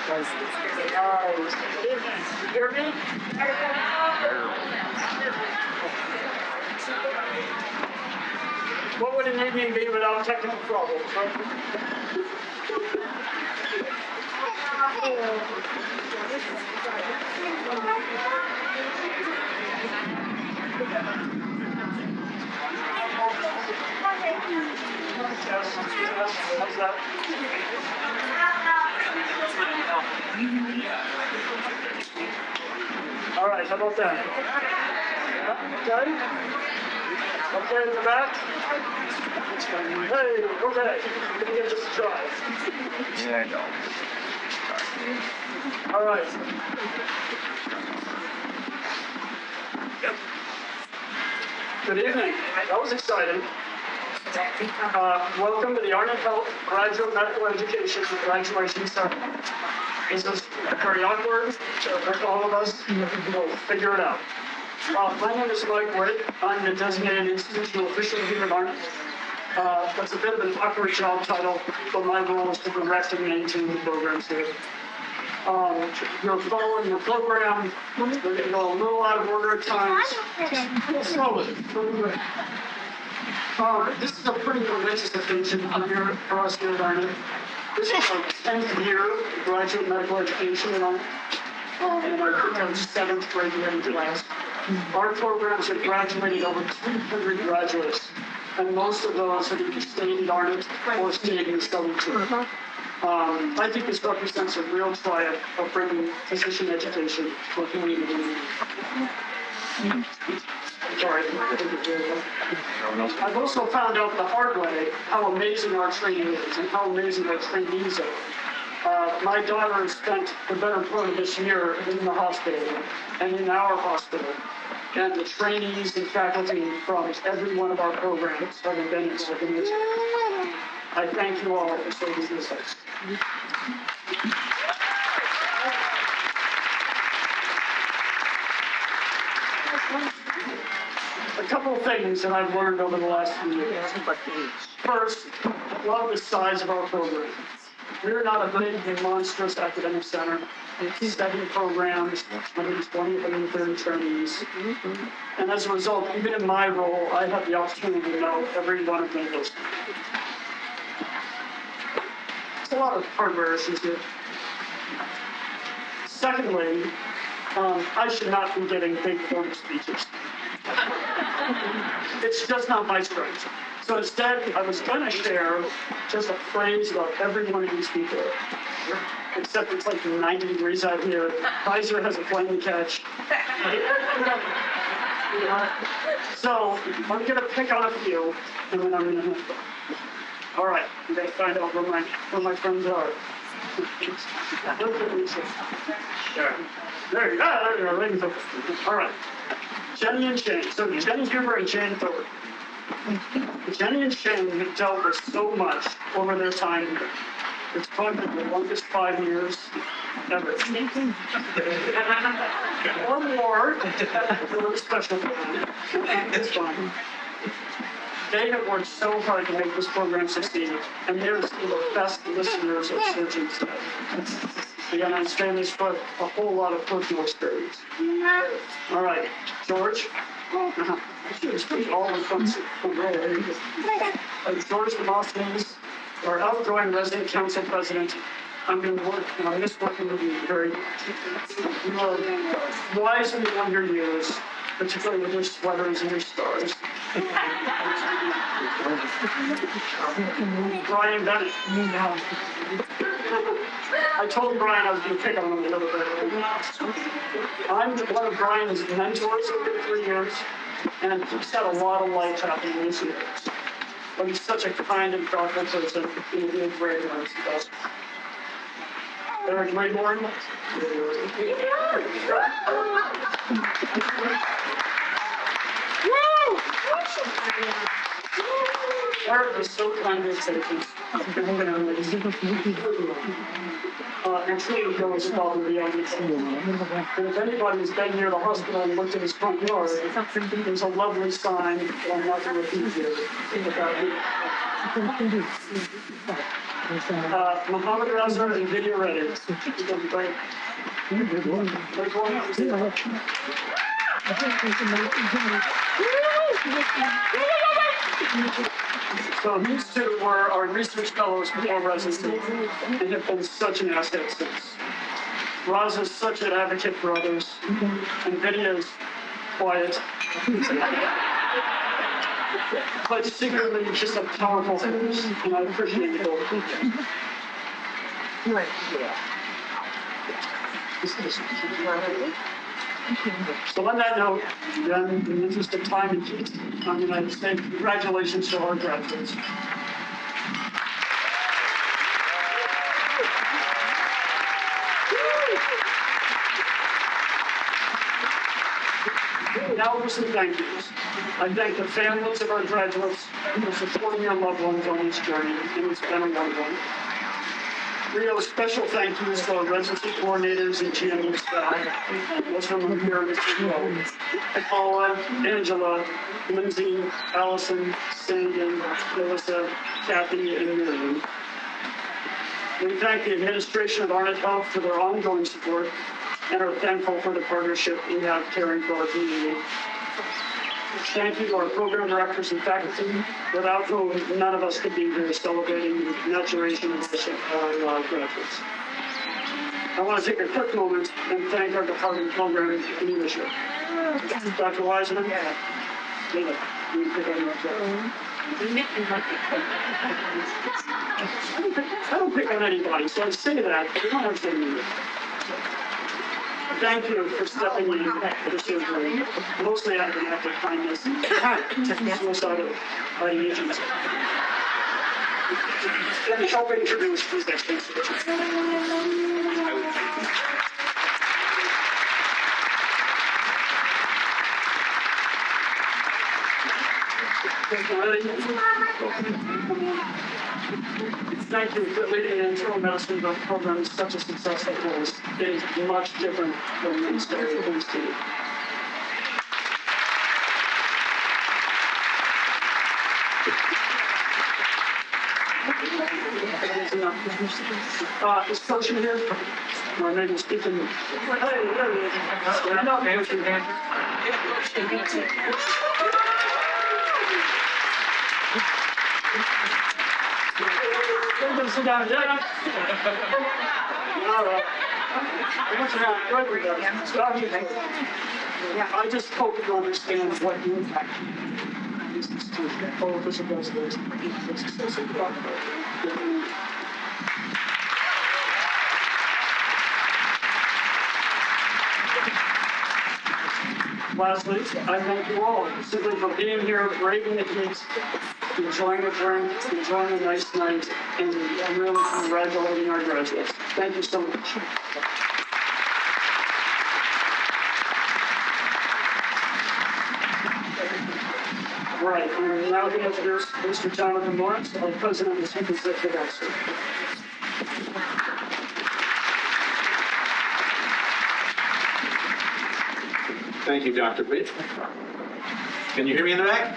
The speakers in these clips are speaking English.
You hear me? What would an evening be without technical problems, right? How's that? All right, how about that? Okay? Okay in the back? Hey, okay. Let me give this a try. Yeah, I know. All right. Good evening. That was exciting. Welcome to the ArnotHealth Graduate Medical Education Graduation Ceremony. This is very awkward for all of us. We'll figure it out. My name is Mike Witt. I'm the designated institutional official here at Arnott. That's a bit of an awkward job title, but my role is to direct and maintain the programs here. You're following the program. We're going to go a little out of order at times. Slowly. This is a pretty momentous occasion here for us here at Arnott. This is our 10th year of graduate medical education, and our 7th graduating class. Our programs have graduated over 200 graduates, and most of those have either stayed at Arnott or stayed in the study tour. I think this represents a real triumph of bringing physician education to a community. Sorry. I've also found out the hard way how amazing our training is and how amazing our trainees are. My daughter has spent the better part of this year in the hospital and in our hospital. And the trainees and faculty from every one of our programs have been amazing. I thank you all for serving this. A couple of things that I've learned over the last few years. First, I love the size of our program. We're not a big and monstrous academic center. 7 programs, 120, 130 trainees. And as a result, even in my role, I have the opportunity to know every one of those. It's a lot of hardware issues here. Secondly, I should not be giving big formal speeches. It's just not my strength. So instead, I was going to share just a phrase about every one of these people. Except it's like 90 degrees out here. Kaiser has a plane to catch. So I'm going to pick on a few, and then I'm going to. All right, I'm going to find out where my friends are. There you go. All right. Jenny and Shane. So Jenny Huber and Shane Thorpe. Jenny and Shane have dealt with so much over their time here. It's probably been the longest 5 years ever. Or more. A little special for them. It's fine. They have worked so hard to make this program succeed, and they're some of the best listeners of surgeons. Again, I'm saying this for a whole lot of personal experience. All right, George. All the folks from George Demosthenes, our outgoing resident council president. I'm going to work, and I miss working with you very much. You are wise in the younger years, particularly with your sweaters and your stars. Brian Bennett. I told Brian I was going to pick on him a little bit. I'm one of Brian's mentors over the 3 years, and he's had a lot of life happening these years. But he's such a kind and thoughtful person. He'll be a great one. Eric Mayborn. Eric is so kind to his patients. And truly goes above and beyond his own. And if anybody's been near the hospital and looked at his front yard, there's a lovely sign on nothing repeat here. Mohammed Raza and video ready. It's gonna be great. So these two were our research fellows before residency and have been such an asset since. Raza is such an advocate for others, and Vidya is quiet, but secretly just a powerful force, and I appreciate it both. So on that note, then, in the interest of time and heat, I'm going to say congratulations to our graduates. Now for some thank yous. I thank the families of our graduates for supporting their loved ones on this journey, and it's been a wonderful one. We owe special thank yous to our residency coordinators and GME staff. Most of them here in this room. Paula, Angela, Lindsay, Allison, Sandy, Melissa, Kathy, and Miriam. We thank the administration of ArnotHealth for their ongoing support and are thankful for the partnership we have caring for our community. Thank you to our program directors and faculty, without whom none of us could be here celebrating the maturation of our graduates. I want to take a quick moment and thank our department program leadership. Dr. Wiseman, Leila, you pick on yourself. I don't pick on anybody, so I say that, but you don't have to say me. Thank you for stepping in for the surgery, mostly out of an act of kindness, suicidal ideation. Let me help introduce these next speakers. Thank you for leading the internal medicine program is such a successful course. It is much different from the Ministerial Institute. Is Coach here? My name is Stephen. Hey, there he is. Stand up, man. Sit down, Jack. All right. I just hope you understand what the impact is to all official residents. Lastly, I thank you all simply for being here, braving the heat, enjoying the drink, enjoying a nice night, and really congratulating our graduates. Thank you so much. Right, and now we introduce Mr. Jonathan Lawrence, our President and Chief Executive Officer. Thank you, Dr. Witt. Can you hear me in the back?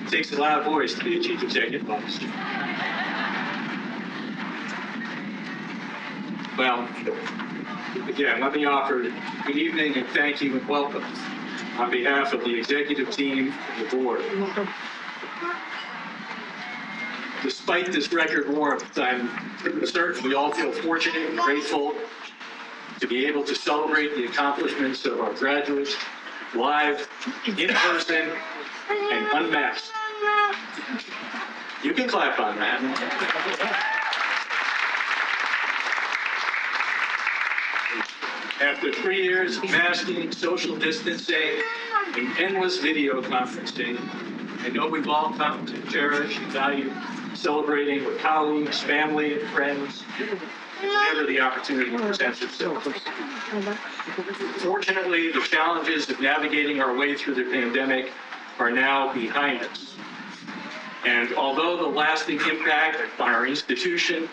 It takes a loud voice to be a Chief Executive Officer. Well, again, let me offer good evening and thank you and welcome on behalf of the executive team and the board. Despite this record warmth, I'm certain we all feel fortunate and grateful to be able to celebrate the accomplishments of our graduates live, in person, and unmasked. You can clap on that. After 3 years of masking, social distancing, and endless video conferencing, I know we've all come to cherish and value celebrating with colleagues, family, and friends, whenever the opportunity presents itself. Fortunately, the challenges of navigating our way through the pandemic are now behind us. And although the lasting impact on our institution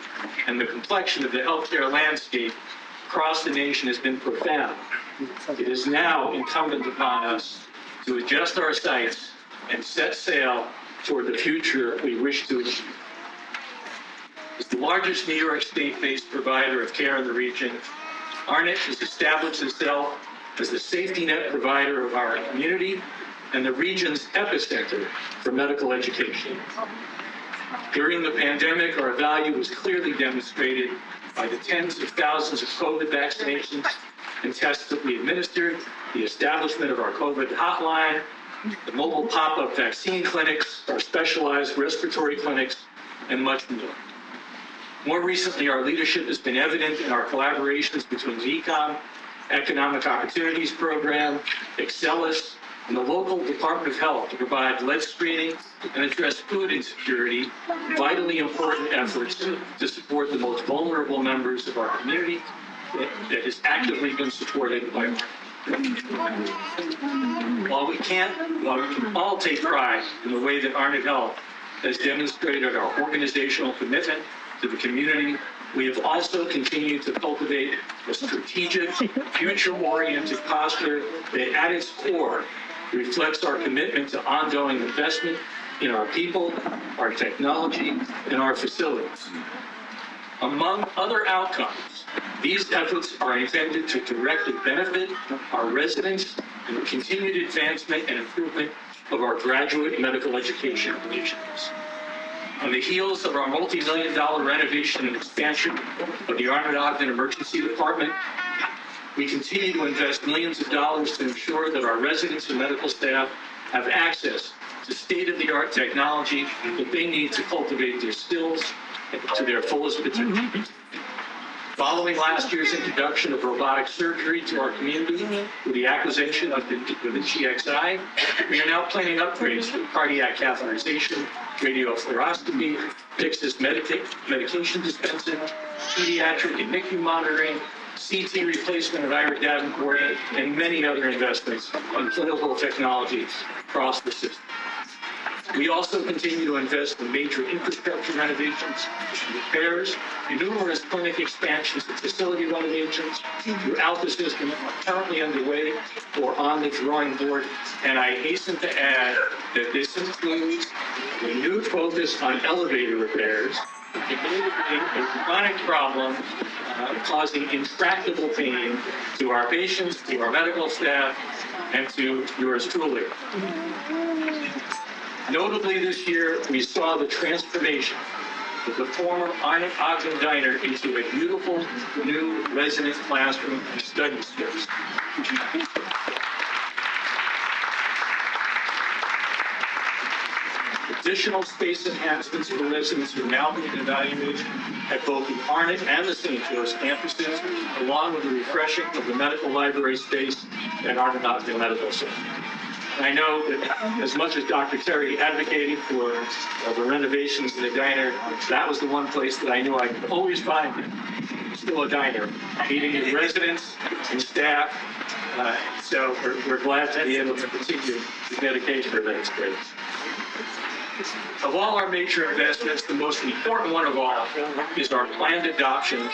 and the complexion of the healthcare landscape across the nation has been profound, it is now incumbent upon us to adjust our sights and set sail toward the future we wish to achieve. As the largest New York State-based provider of care in the region, Arnott has established itself as the safety net provider of our community and the region's epicenter for medical education. During the pandemic, our value was clearly demonstrated by the tens of thousands of COVID vaccinations and tests that we administered, the establishment of our COVID hotline, the mobile pop-up vaccine clinics, our specialized respiratory clinics, and much more. More recently, our leadership has been evident in our collaborations between the ECOM, Economic Opportunities Program, Excelis, and the local Department of Health to provide lead screening and address food insecurity, vitally important efforts to support the most vulnerable members of our community that has actively been supported by While we can all take pride in the way that ArnotHealth has demonstrated our organizational commitment to the community, we have also continued to cultivate a strategic, future-oriented posture that at its core reflects our commitment to ongoing investment in our people, our technology, and our facilities. Among other outcomes, these efforts are intended to directly benefit our residents and the continued advancement and improvement of our graduate medical education initiatives. On the heels of our multi-million-dollar renovation and expansion of the Arnold Ogden Emergency Department, we continue to invest millions of dollars to ensure that our residents and medical staff have access to state-of-the-art technology that they need to cultivate their skills to their fullest potential. Following last year's introduction of robotic surgery to our community with the acquisition of the GXI, we are now planning upgrades for cardiac catheterization, radiofluoroscopy, Pyxis medication dispensing, pediatric and NICU monitoring, CT replacement at Ira Davenport, and many other investments in clinical technology across the system. We also continue to invest in major infrastructure renovations, repairs, and numerous clinic expansions and facility renovations throughout the system are currently underway or on the drawing board. And I hasten to add that this includes a renewed focus on elevator repairs, a chronic problem causing intractable pain to our patients, to our medical staff, and to yours truly. Notably this year, we saw the transformation of the former Arnott Ogden Diner into a beautiful new resident classroom and study space. Additional space enhancements for residents are now being evaluated at both the Arnott and the St. Joe's campuses, along with the refreshing of the medical library space at Arnott Ogden Medical Center. I know that as much as Dr. Terry advocated for the renovations in the diner, that was the one place that I knew I could always find it. Still a diner, meeting with residents and staff. So we're glad to be able to continue the dedication of that experience. Of all our major investments, the most important one of all is our planned adoption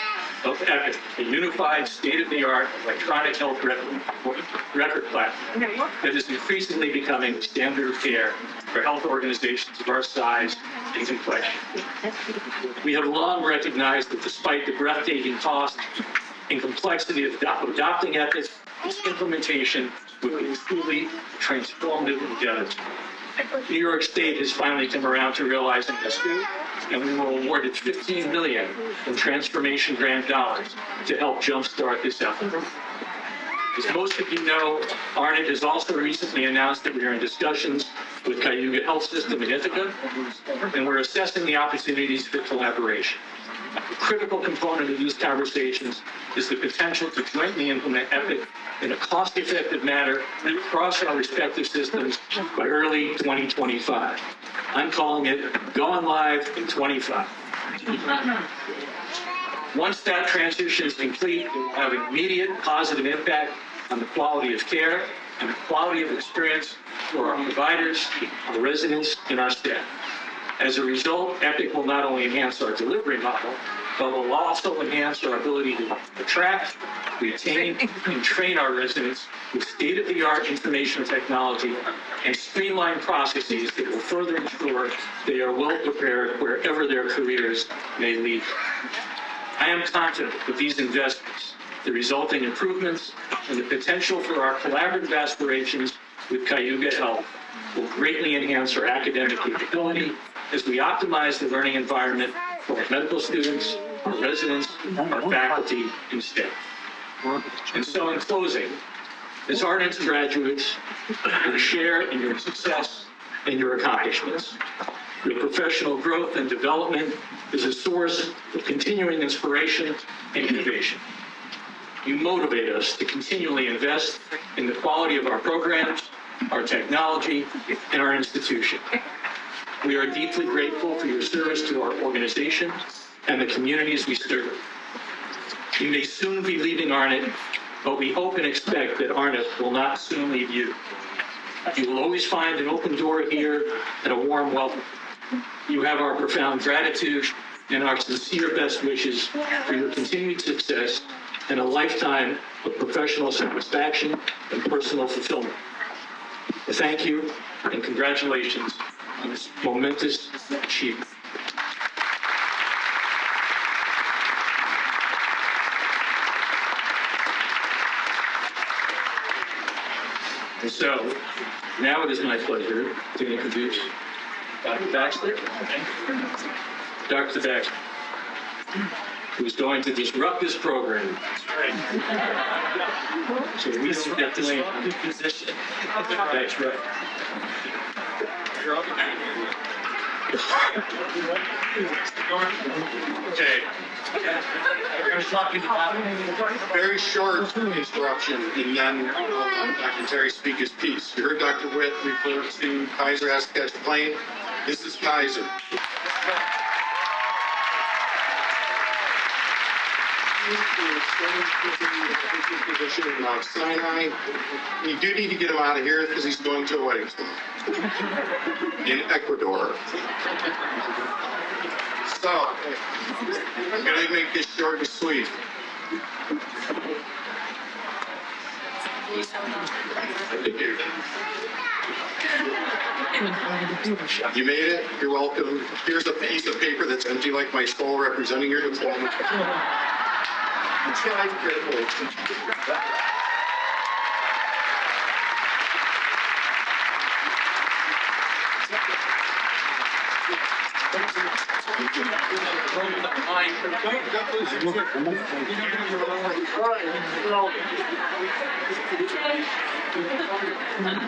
of EPIC, a unified state-of-the-art electronic health record platform that is increasingly becoming the standard of care for health organizations of our size and complexion. We have long recognized that despite the breathtaking cost and complexity of adopting EPIC, its implementation would be truly transformative endeavor. New York State has finally come around to realizing this too, and we were awarded $15 million in transformation grant dollars to help jumpstart this effort. As most of you know, Arnott has also recently announced that we are in discussions with Cayuga Health System in Ithaca, and we're assessing the opportunities for collaboration. A critical component of these conversations is the potential to jointly implement EPIC in a cost-effective manner across our respective systems by early 2025. I'm calling it going live in 25. Once that transition is complete, it will have an immediate positive impact on the quality of care and the quality of experience for our providers, our residents, and our staff. As a result, EPIC will not only enhance our delivery model, but will also enhance our ability to attract, retain, and train our residents with state-of-the-art information technology and streamlined processes that will further ensure they are well prepared wherever their careers may lead. I am confident that these investments, the resulting improvements, and the potential for our collaborative aspirations with Cayuga Health will greatly enhance our academic capability as we optimize the learning environment for our medical students, our residents, our faculty, and staff. And so in closing, as Arnott's graduates, we share in your success and your accomplishments. Your professional growth and development is a source of continuing inspiration and innovation. You motivate us to continually invest in the quality of our programs, our technology, and our institution. We are deeply grateful for your service to our organization and the communities we serve. You may soon be leaving Arnott, but we hope and expect that Arnott will not soon leave you. You will always find an open door here and a warm welcome. You have our profound gratitude and our sincere best wishes for your continued success and a lifetime of professional satisfaction and personal fulfillment. Thank you and congratulations on this momentous achievement. And so, now it is my pleasure to introduce Dr. Baxter. Dr. Baxter, who's going to disrupt this program. So we don't get this position. That's right. Okay. Very short introduction, and then Dr. Terry speak his piece. You heard Dr. Witt refer to Kaiser as catch the plane. This is Kaiser. Position in Mount Sinai. You do need to get him out of here because he's going to a wedding in Ecuador. So, I'm going to make this short and sweet. You made it. You're welcome. Here's a piece of paper that's empty like my soul representing your diploma.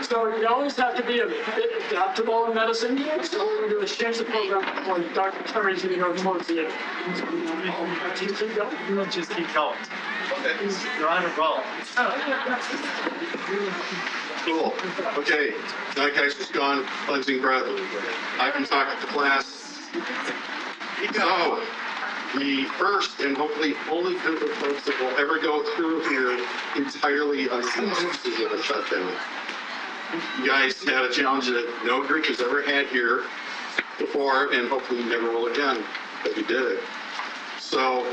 So you always have to be a bit adaptable in medicine. So what we're going to do is change the program for Dr. Terry's going to go towards the end. Do you keep going? We'll just keep going. You're on a roll. Cool. Okay. That guy's just gone cleansing breath. I can talk to the class. So, the first and hopefully only group of folks that will ever go through here entirely unannounced is a shutdown. You guys had a challenge that no group has ever had here before, and hopefully never will again, but we did it. So,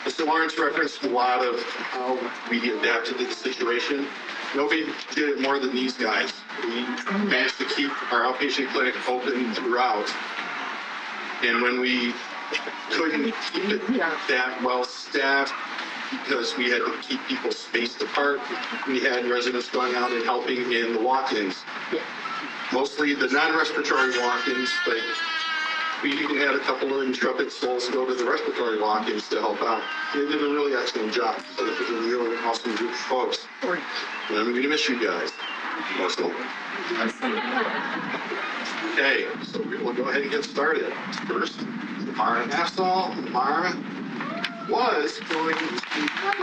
Mr. Lawrence referenced a lot of how we adapted to the situation. Nobody did it more than these guys. We managed to keep our outpatient clinic open throughout. And when we couldn't keep it that well staffed because we had to keep people spaced apart, we had residents going out and helping in the walk-ins. Mostly the non-respiratory walk-ins, but we even had a couple of intrepid souls go to the respiratory walk-ins to help out. They did a really excellent job. So it was a really awesome group of folks. And I'm going to miss you guys. Mostly. Okay, so we'll go ahead and get started. First, Mara Hassall. Mara was going to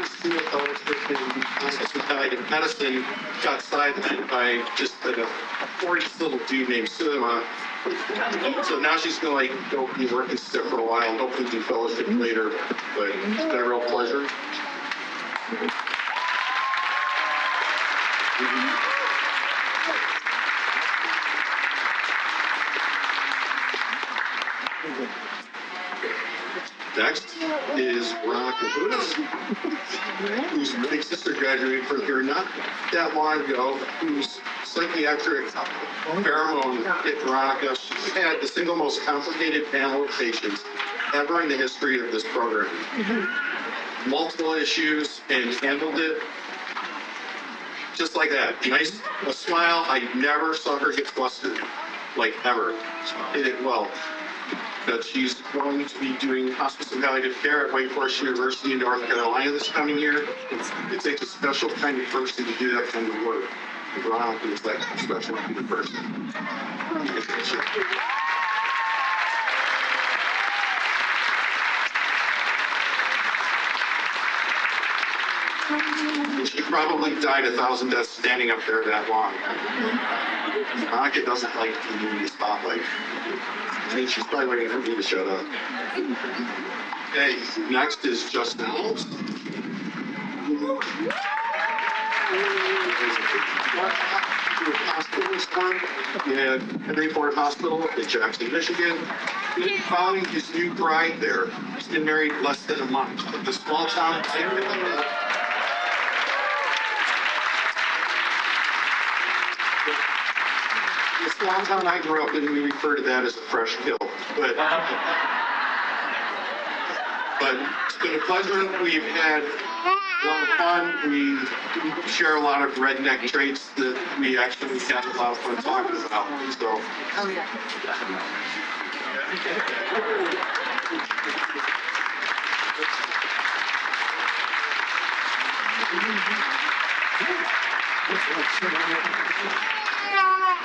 see a fellowship in medicine, got sidelined by just a gorgeous little dude named Cinema. So now she's going to go be working stiff for a while and hopefully do fellowship later. But it's been a real pleasure. Next, is Veronica Budas, whose big sister graduated from here not that long ago, whose psychiatric pheromone hit Veronica. She's had the single most complicated panel of patients ever in the history of this program. Multiple issues and handled it just like that. Nice, a smile. I never saw her get flustered, like ever. Did it well. But she's going to be doing hospice and palliative care at Wake Forest University in North Carolina this coming year. It takes a special kind of person to do that kind of work. Veronica is that special kind of person. She probably died 1,000 deaths standing up there that long. Veronica doesn't like to be in the spotlight. I think she's probably waiting for me to shut up. Okay, next is Justin Holmes. Hospitalist work at Henry Ford Hospital in Jackson, Michigan. Following his new bride there. He's been married less than a month. The small town. The small town I grew up in, we refer to that as a fresh kill. But it's been a pleasure. We've had a lot of fun. We share a lot of redneck traits that we actually had a lot of fun talking about. So.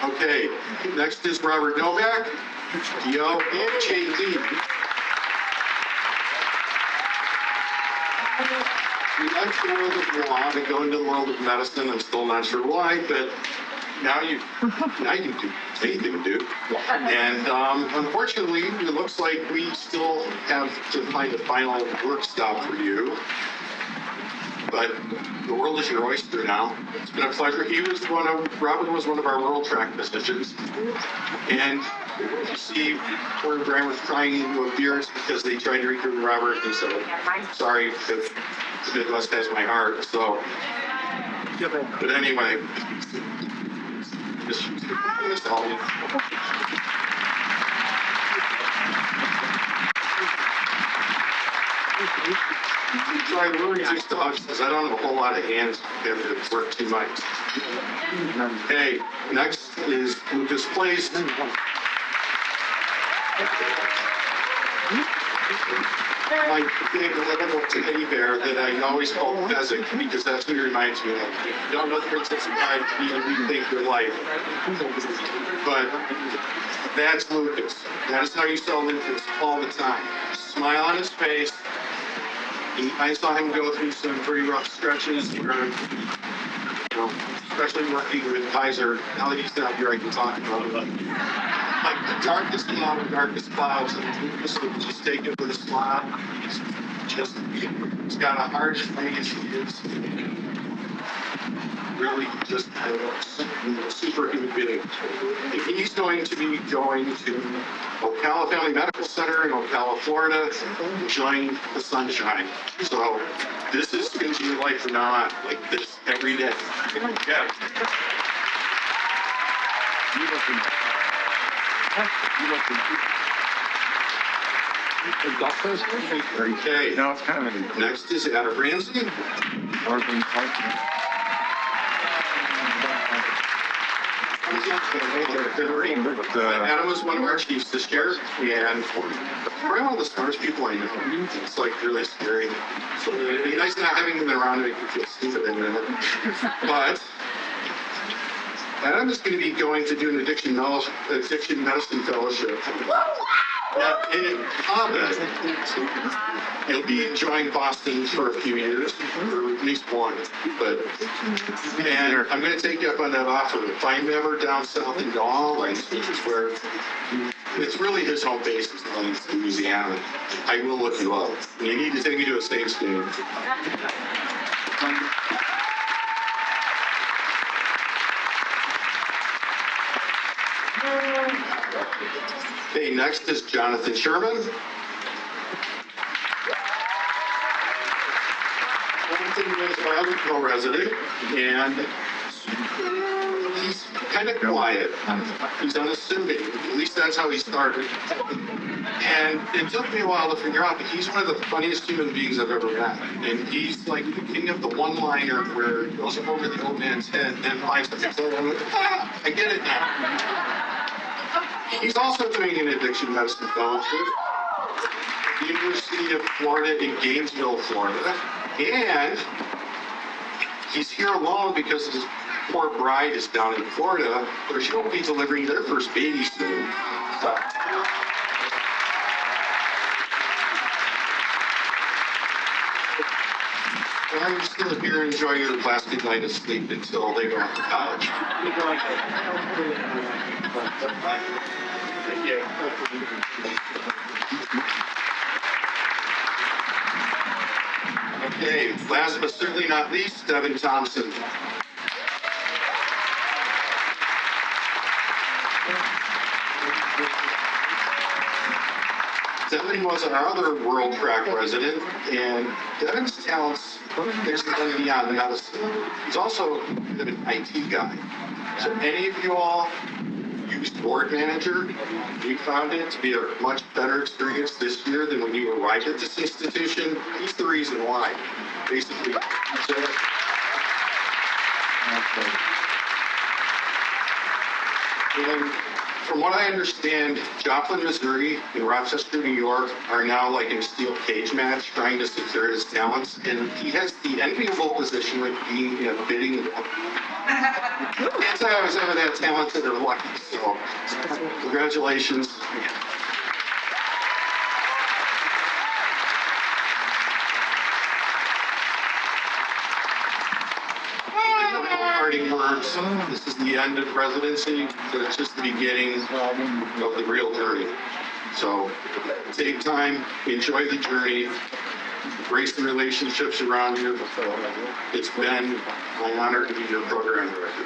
Okay, next is Robert Novak, Yo, and JD. We like the world of law to go into the world of medicine. I'm still not sure why, but now you can do anything to do. And unfortunately, it looks like we still have to find a final work stop for you. But the world is your oyster now. It's been a pleasure. Robin was one of our world track physicians. And you see, poor Brian was crying into a beer because they tried to recruit Robert. And so, sorry if the Midwest has my heart. So, but anyway, just all. So I really just dogs because I don't have a whole lot of hands that work too much. Okay, next is Lucas Place. My big little teddy bear that I always call Pheasant because that's who he reminds me of. You don't know the Princess Bride, you rethink your life. But that's Lucas. That is how you sell Lucas all the time. Smile on his face. I saw him go through some pretty rough stretches where, especially working with Kaiser. Now that he's not here, I can talk about it. Like the darkest cloud, the darkest clouds, and Lucas would just take it with a smile. He's got a heart as big as he is. Really just a superhuman being. And he's going to be going to Ocala Family Medical Center in Ocala, Florida, enjoying the sunshine. So this is going to be your life from now on, like this every day. Yeah. Okay. No, it's kind of Next is Adam Ramsey. Adam was one of our chiefs this year, and probably one of the smartest people I know. It's like really scary. So it'd be nice not having him around to make you feel stupid in a minute. But Adam is going to be going to do an addiction medicine fellowship. In Holland. He'll be enjoying Boston for a few years, or at least one. And I'm going to take you up on that offer. If I'm ever down south in New Orleans, which is where it's really his home base is in Louisiana, I will look you up. And you need to take me to a Saints game. Okay, next is Jonathan Sherman. Jonathan is my other co-resident, and he's kind of quiet. He's unassuming. At least that's how he started. And it took me a while to figure out that he's one of the funniest human beings I've ever met. And he's like the king of the one-liner where he goes over the old man's head and then finds something. I'm like, I get it now. He's also doing an addiction medicine fellowship at the University of Florida in Gainesville, Florida. And he's here alone because his poor bride is down in Florida, where she will be delivering their first baby soon. So. I'm just going to here enjoy your last good night of sleep until they go off to college. Thank you. Okay, last but certainly not least, Devin Thompson. Devin was our other World Track resident, and Devin's talents extend beyond medicine. He's also an IT guy. So any of you all used Board Manager, we found it to be a much better experience this year than when you arrived at this institution. He's the reason why, basically. So, and from what I understand, Joplin, Missouri, and Rochester, New York are now like in a steel cage match trying to secure his talents, and he has the enviable position of being in a bidding. Can't say I was ever that talented or lucky, so congratulations. Parting words. This is the end of residency, but it's just the beginning of the real journey. So take time, enjoy the journey, embrace the relationships around you. It's been my honor to be your program director.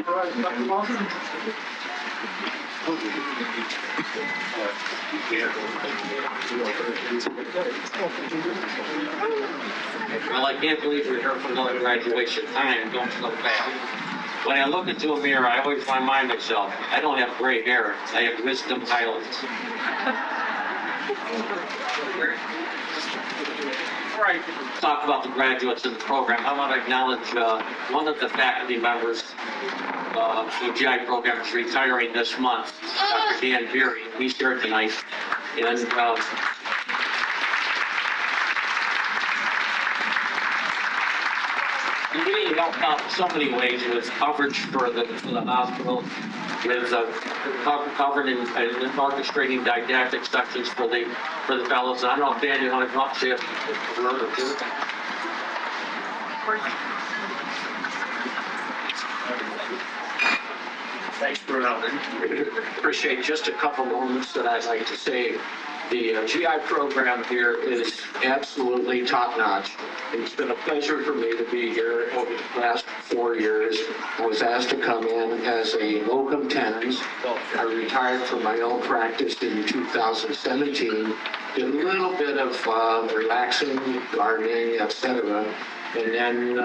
All right, Dr. Lawson. Well, I can't believe we're here for another graduation. Time don't look back. When I look into a mirror, I always remind myself, I don't have gray hair, I have wisdom highlights. Before I talk about the graduates in the program, I want to acknowledge one of the faculty members of the GI program is retiring this month, Dr. Dan Beery. He's here tonight. And he really helped out in so many ways with coverage for the hospital, with covered in orchestrating didactic sections for the fellows. And I don't know if Dan, you want to come up and say a word or two? Thanks, Bruno. Appreciate just a couple moments that I'd like to say. The GI program here is absolutely top-notch. It's been a pleasure for me to be here over the last 4 years. I was asked to come in as a locum tenens. I retired from my own practice in 2017. Did a little bit of relaxing, gardening, etc. And then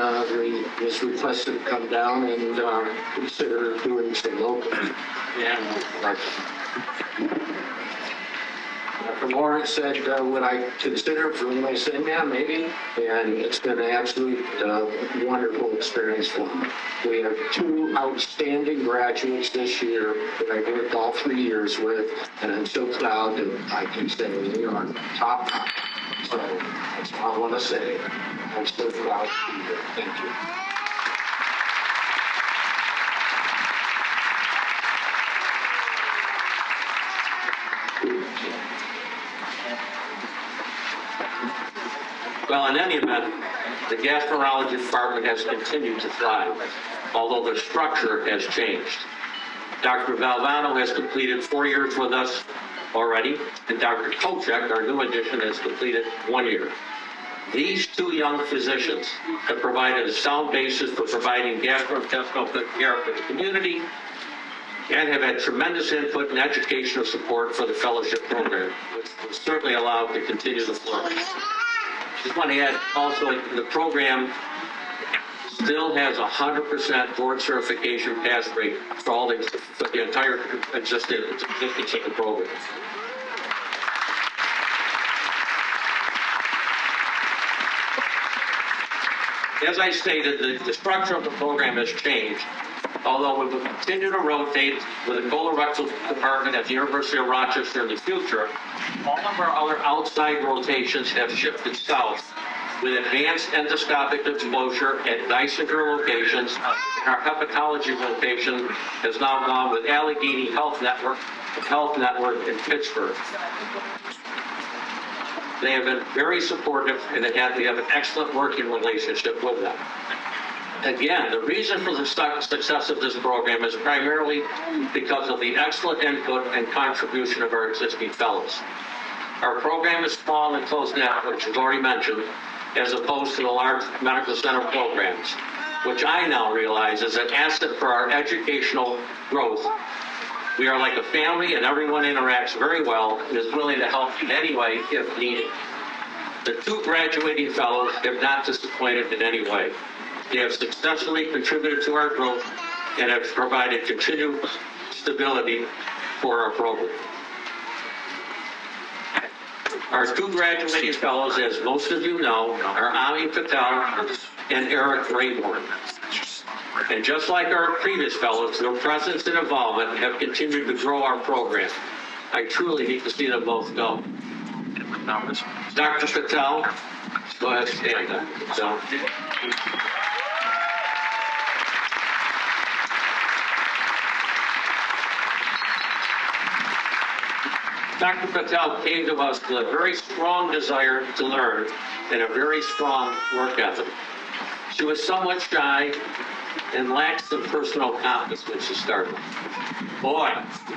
was requested to come down and consider doing some locum. And Dr. Lawrence said, would I consider it for me? I said, yeah, maybe. And it's been an absolute wonderful experience for me. We have 2 outstanding graduates this year that I worked all 3 years with, and I'm so proud that I can say we are top. So that's all I want to say. I'm so proud to be here. Thank you. Well, in any event, the gastroenterology department has continued to thrive, although the structure has changed. Dr. Valvano has completed 4 years with us already, and Dr. Kochek, our new addition, has completed 1 year. These 2 young physicians have provided a sound basis for providing gastrointestinal care for the community and have had tremendous input and educational support for the fellowship program, which will certainly allow it to continue to flourish. Just want to add also, the program still has 100% board certification pass rate for all the entire existence of the program. As I stated, the structure of the program has changed. Although we will continue to rotate with the colorectal department at the University of Rochester in the future, all of our other outside rotations have shifted south with advanced endoscopic exposure at Geisinger locations. Our hepatology rotation has now gone with Allegheny Health Network in Pittsburgh. They have been very supportive, and we have an excellent working relationship with them. Again, the reason for the success of this program is primarily because of the excellent input and contribution of our existing fellows. Our program is small and close-knit, which was already mentioned, as opposed to the large medical center programs, which I now realize is an asset for our educational growth. We are like a family, and everyone interacts very well and is willing to help in any way if needed. The 2 graduating fellows have not disappointed in any way. They have successfully contributed to our growth and have provided continued stability for our program. Our 2 graduating fellows, as most of you know, are Ami Patel and Eric Rayborn. And just like our previous fellows, their presence and involvement have continued to grow our program. I truly need to see them both go. Dr. Patel, go ahead, stand, Dr. Patel. Dr. Patel came to us with a very strong desire to learn and a very strong work ethic. She was somewhat shy and lacked some personal confidence when she started. Boy,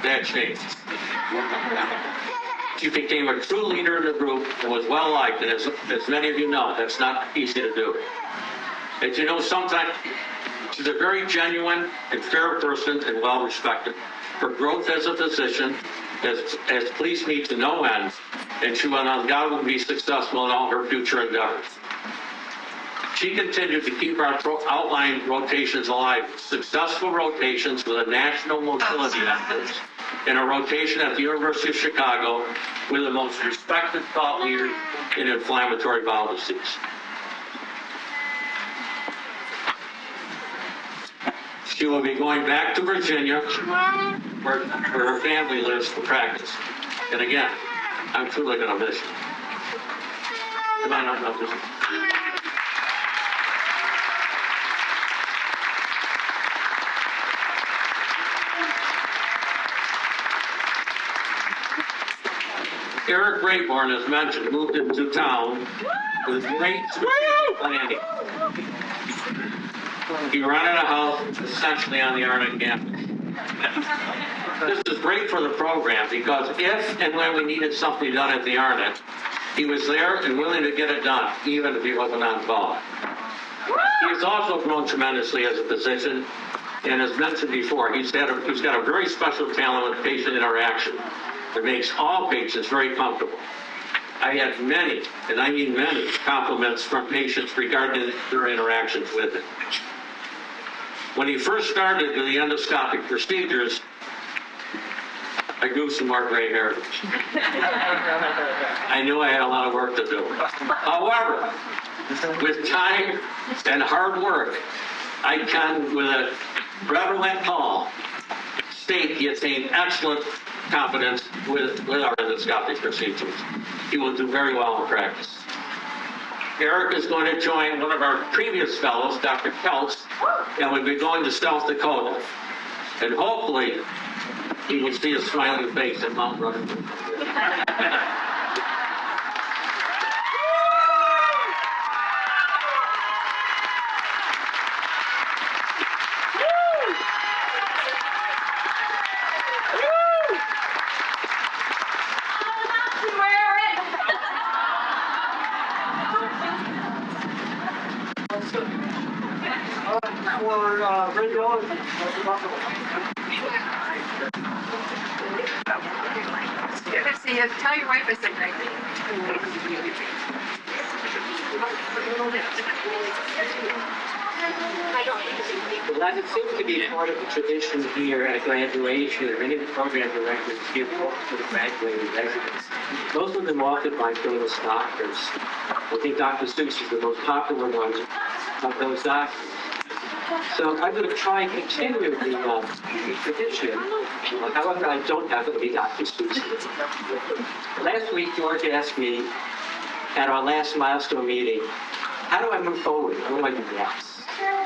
that changed. She became a true leader in the group and was well liked, and as many of you know, that's not easy to do. As you know, sometimes she's a very genuine and fair person and well respected. Her growth as a physician has pleased me to no end, and she will undoubtedly be successful in all her future endeavors. She continued to keep our outlined rotations alive, successful rotations with a national mobility effort, and a rotation at the University of Chicago with the most respected thought leader in inflammatory bowel disease. She will be going back to Virginia, where her family lives, for practice. And again, I'm truly going to miss you. Come on up, Eric Rayborn, as mentioned, moved into town with great planning. He rented a house essentially on the Arnott campus. This is great for the program because if and when we needed something done at the Arnott, he was there and willing to get it done, even if he wasn't on call. He has also grown tremendously as a physician, and as mentioned before, he's got a very special talent with patient interaction that makes all patients very comfortable. I had many, and I mean many, compliments from patients regarding their interactions with him. When he first started with the endoscopic procedures, I grew some more gray hair. I knew I had a lot of work to do. However, with time and hard work, I can, with a relevant call, state he attained excellent confidence with our endoscopic procedures. He will do very well in practice. Eric is going to join one of our previous fellows, Dr. Keltz, and we'll be going to South Dakota. And hopefully, he will see a smiling face at Mount Rutherford. For radio, Yeah, tell your wife I said thank you. Well, that seems to be part of the tradition here at graduation, and many of the program directors give books to the graduating residents. Most of them authored by famous doctors. I think Dr. Seuss is the most popular one of those doctors. So I'm going to try and continue the tradition. However, I don't have to be Dr. Seuss. Last week, George asked me at our last milestone meeting, how do I move forward? What do I do next?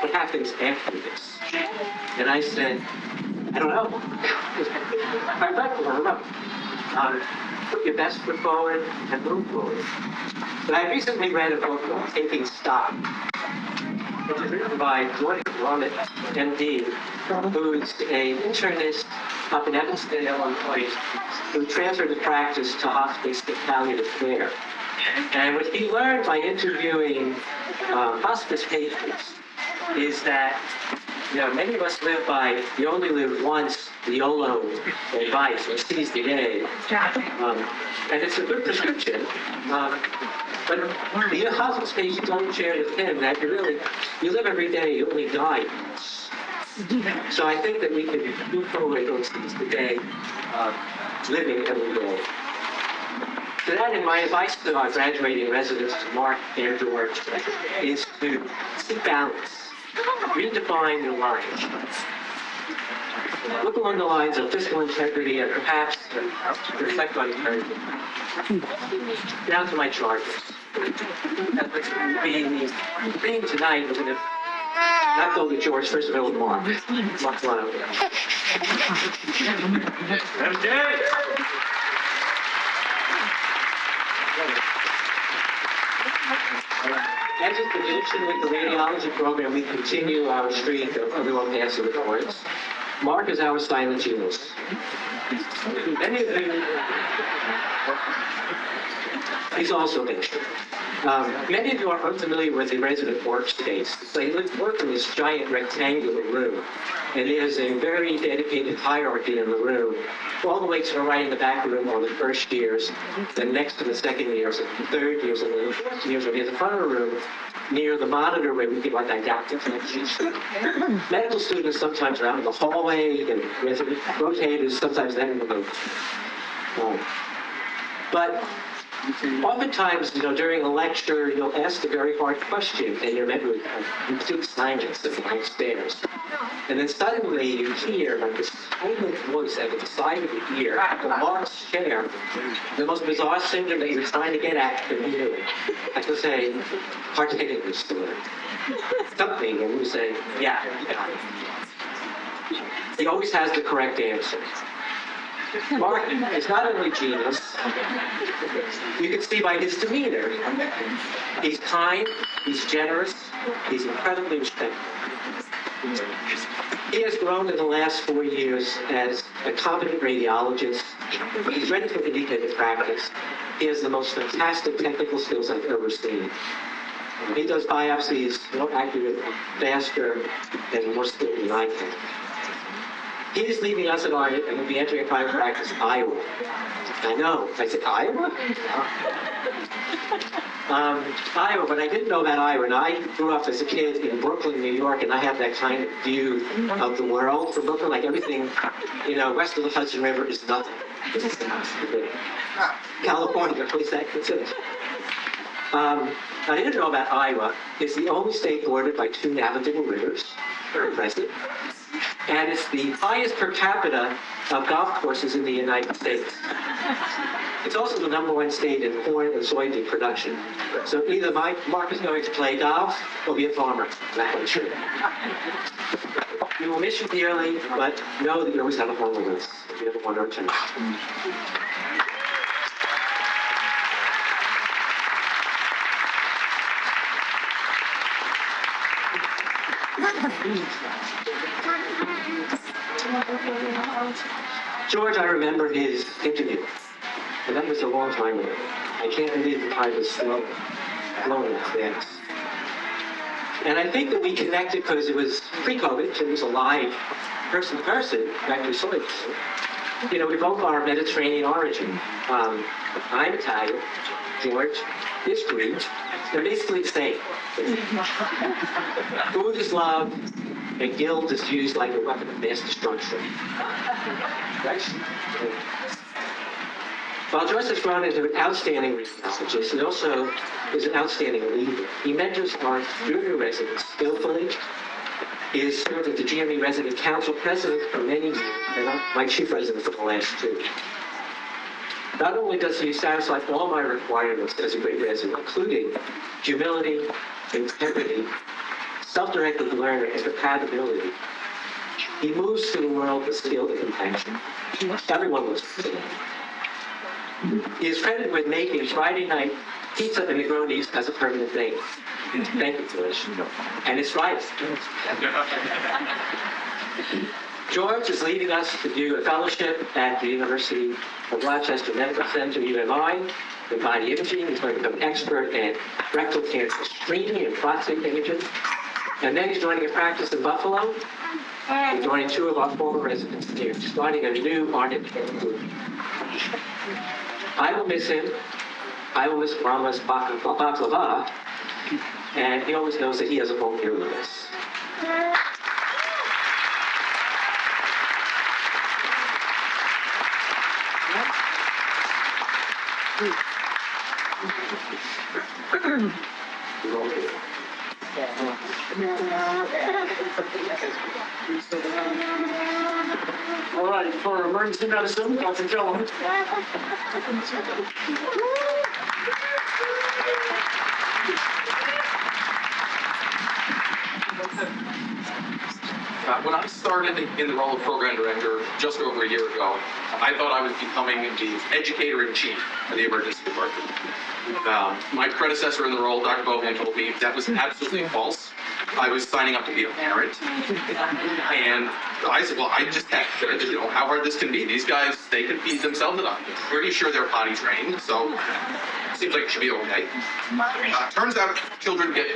What happens after this? And I said, I don't know. I don't know. Put your best foot forward and move forward. But I recently read a book called Taking Stock, which is written by George MD, who's an internist up in Evanston, Illinois, who transferred the practice to hospice palliative care. And what he learned by interviewing hospice patients is that, many of us live by, you only live once, the YOLO advice, or seize the day. And it's a good prescription. But the hospice patients don't share with him that you live every day, you only die once. So I think that we can move forward on seize the day, living every day. So that, in my advice to our graduating residents, to Mark and George, is to seek balance, redefine your life. Look along the lines of fiscal integrity and perhaps reflect on eternity. Down to my charges. Being tonight, we're going to not go to George, first of all, with Mark. Mark's one over there. As a tradition with the radiology program, we continue our streak of everyone passing the course. Mark is our silent genius. Many of you, he's also an extrovert. Many of you are unfamiliar with the resident workspace. They work in this giant rectangular room, and there's a very dedicated hierarchy in the room, all the way to the right in the back room are the first years, then next to the second years, and the third years, and then the fourth years are near the front of the room, near the monitor where we get like didactic connections. Medical students sometimes are out in the hallway, and resident rotators sometimes they're in the room. But oftentimes, during a lecture, you'll ask a very hard question, and you're met with complete silence and blank stares. And then suddenly you hear like this silent voice at the side of your ear, the Mark's chair, the most bizarre symptom that you're trying to get at, and you do. I can say, hard to take English to learn. Something, and you say, yeah. He always has the correct answer. Mark is not only genius, you can see by his demeanor. He's kind, he's generous, he's incredibly respectful. He has grown in the last 4 years as a competent radiologist. He's ready for independent practice. He has the most fantastic technical skills I've ever seen. He does biopsies more accurate, faster, and more skilled than I can. He is leaving us at Arnott and will be entering a private practice in Iowa. I know. I said, Iowa? Iowa, but I didn't know about Iowa. And I grew up as a kid in Brooklyn, New York, and I have that kind of view of the world from Brooklyn. Like everything, west of the Hudson River is nothing. California, please that consider. I didn't know about Iowa. It's the only state bordered by 2 navigable rivers. Very impressive. And it's the highest per capita of golf courses in the United States. It's also the #1 state in corn and soybean production. So either Mark is going to play golf or be a farmer. That one's true. We will miss you dearly, but know that you always have a home with us if you ever want to return. George, I remember his interview, and that was a long time ago. I can't believe the time was slow, flowing fast. And I think that we connected because it was pre-COVID, so it was a live person-to-person, back to soy. we both are Mediterranean origin. I'm Italian. George is Greek. They're basically the same. Food is love, and guilt is used like a weapon of mass destruction. Right? While George has grown into an outstanding rhinologist, he also is an outstanding leader. He mentors our junior residents skillfully. He has served as the GME Resident Council President for many years, and my Chief Resident for the last 2. Not only does he satisfy all my requirements as a great resident, including humility, integrity, self-directed learner, and compatibility, he moves through the world with skill and compassion. Everyone looks to him. He is credited with making Friday night pizza and Negronis as a permanent thing. Thank you, George. And it's right. George is leading us to do a fellowship at the University of Rochester Medical Center, UMI, in body imaging. He's going to become an expert in rectal cancer screening and prostate imaging. And then he's joining a practice in Buffalo. He's joining 2 of our former residents here, starting a new ArnotHealth group. I will miss him. I will miss Rama's baklava. And he always knows that he has a home here with us. All right, for emergency medicine, Dr. Keller. When I started in the role of program director just over a year ago, I thought I was becoming the educator-in-chief of the emergency department. My predecessor in the role, Dr. Bohan, told me that was absolutely false. I was signing up to be a parent. And I said, well, I just have to, how hard this can be. These guys, they can feed themselves, and I'm pretty sure they're potty trained, so seems like it should be okay. Turns out children get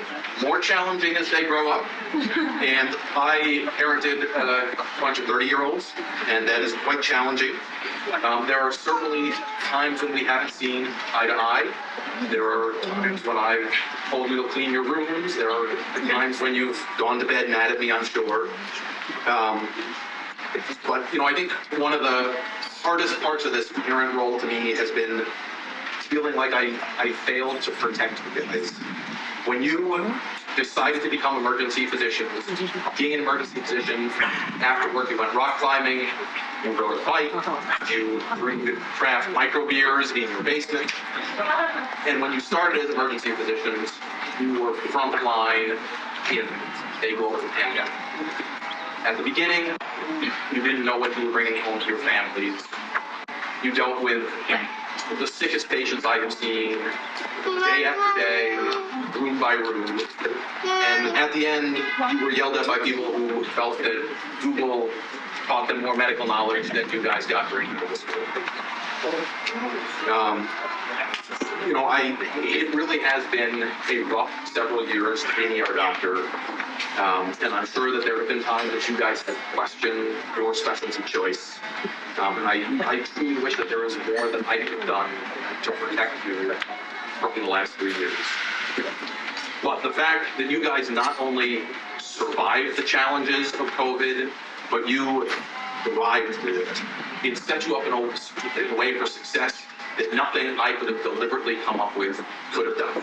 more challenging as they grow up. And I parented a bunch of 30-year-olds, and that is quite challenging. There are certainly times when we haven't seen eye to eye. There are times when I've told you to clean your rooms. There are times when you've gone to bed mad at me, I'm sure. But, I think one of the hardest parts of this parent role to me has been feeling like I failed to protect you guys. When you decided to become emergency physicians, being an emergency physician, afterward you went rock climbing, you rode a bike, you brewed craft micro beers in your basement, and when you started as emergency physicians, you were front line in a global pandemic. At the beginning, you didn't know what you were bringing home to your families. You dealt with the sickest patients I have seen day after day, room by room. And at the end, you were yelled at by people who felt that Google taught them more medical knowledge than you guys got during medical school. It really has been a rough several years to be an ER doctor. And I'm sure that there have been times that you guys have questioned your specialty choice. And I truly wish that there was more that I could have done to protect you in the last 3 years. But the fact that you guys not only survived the challenges of COVID, but you thrived through it, it set you up in a way for success that nothing I could have deliberately come up with could have done.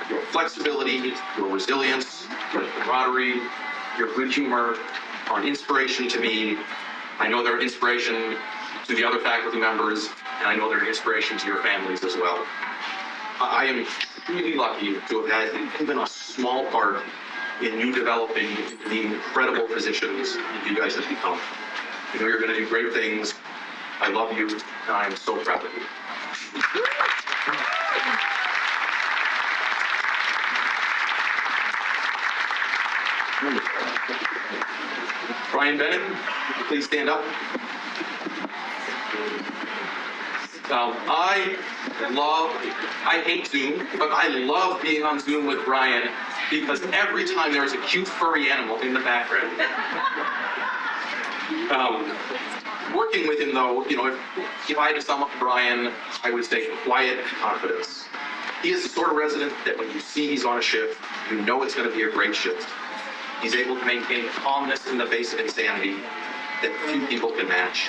Your flexibility, your resilience, your camaraderie, your good humor are an inspiration to me. I know they're an inspiration to the other faculty members, and I know they're an inspiration to your families as well. I am really lucky to have had even a small part in you developing the incredible physicians you guys have become. I know you're going to do great things. I love you, and I am so proud of you. Brian Bennett, please stand up. I hate Zoom, but I love being on Zoom with Brian because every time there is a cute furry animal in the background. Working working with him, though, if I had to sum up Brian, I would say quiet confidence. He is the sort of resident that when you see he's on a shift, you know it's going to be a great shift. He's able to maintain calmness in the face of insanity that few people can match.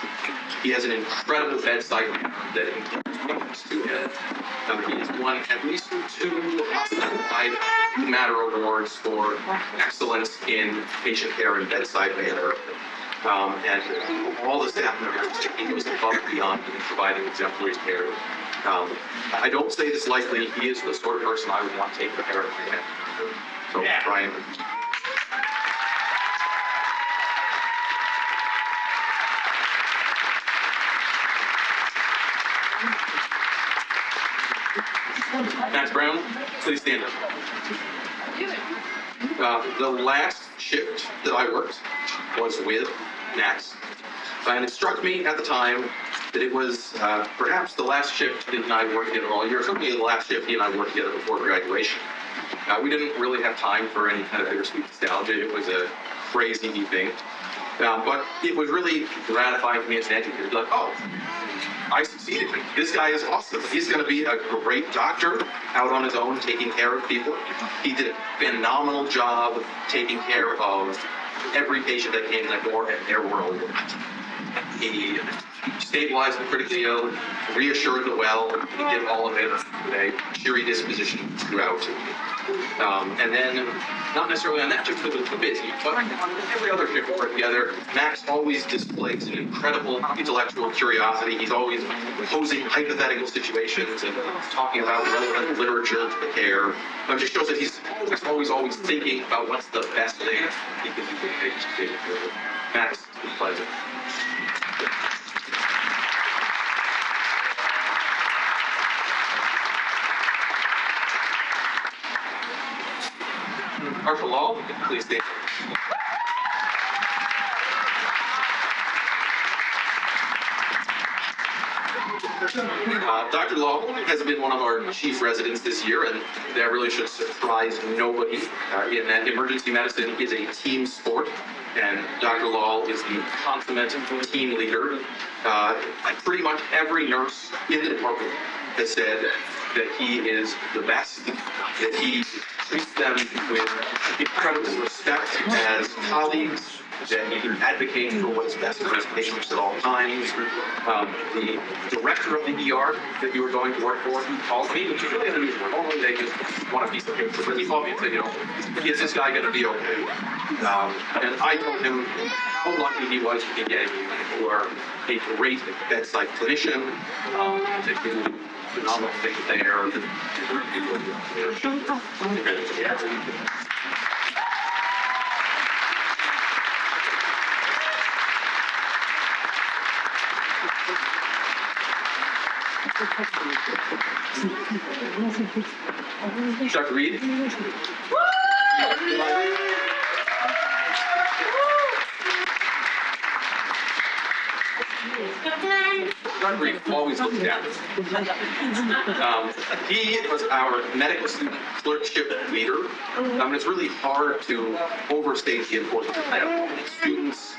He has an incredible bedside manner that includes to him. He has won at least 2 hospital-wide matter awards for excellence in patient care and bedside manner. And all the staff members, he goes above and beyond in providing exemplary care. I don't say this lightly. He is the sort of person I would want to take care of my family. So, Brian. Max Brown, please stand up. The last shift that I worked was with Max. And it struck me at the time that it was perhaps the last shift that he and I worked together all year. Certainly the last shift he and I worked together before graduation. We didn't really have time for any kind of bittersweet nostalgia. It was a crazy evening. But it was really gratifying to me as an educator. Like, oh, I succeeded. This guy is awesome. He's going to be a great doctor out on his own, taking care of people. He did a phenomenal job taking care of every patient that came in the door, and there were a lot. He stabilized the critically ill, reassured the well. He did all of it with a cheery disposition throughout. And then, not necessarily on that shift because it was too busy, but on every other shift we work together, Max always displays an incredible intellectual curiosity. He's always posing hypothetical situations and talking about relevant literature to the care. It just shows that he's always thinking about what's the best thing he can do for the patient. Max, it's a pleasure. Dr. Law, please stand. Dr. Law has been one of our chief residents this year, and that really should surprise nobody in that emergency medicine is a team sport, and Dr. Law is the consummate team leader. Pretty much every nurse in the department has said that he is the best, that he treats them with incredible respect as colleagues, that he advocates for what's best for his patients at all times. The director of the ER that you were going to work for, he called me, which is really unusual. Normally they just want a piece of paper, but he called me and said, is this guy going to be okay? And I told him how lucky he was to be getting you. You are a great bedside clinician, that you phenomenal things there. Dr. Reed? Dr. Reed always looked down. He was our medical student clerkship leader. It's really hard to overstate the importance of that. Students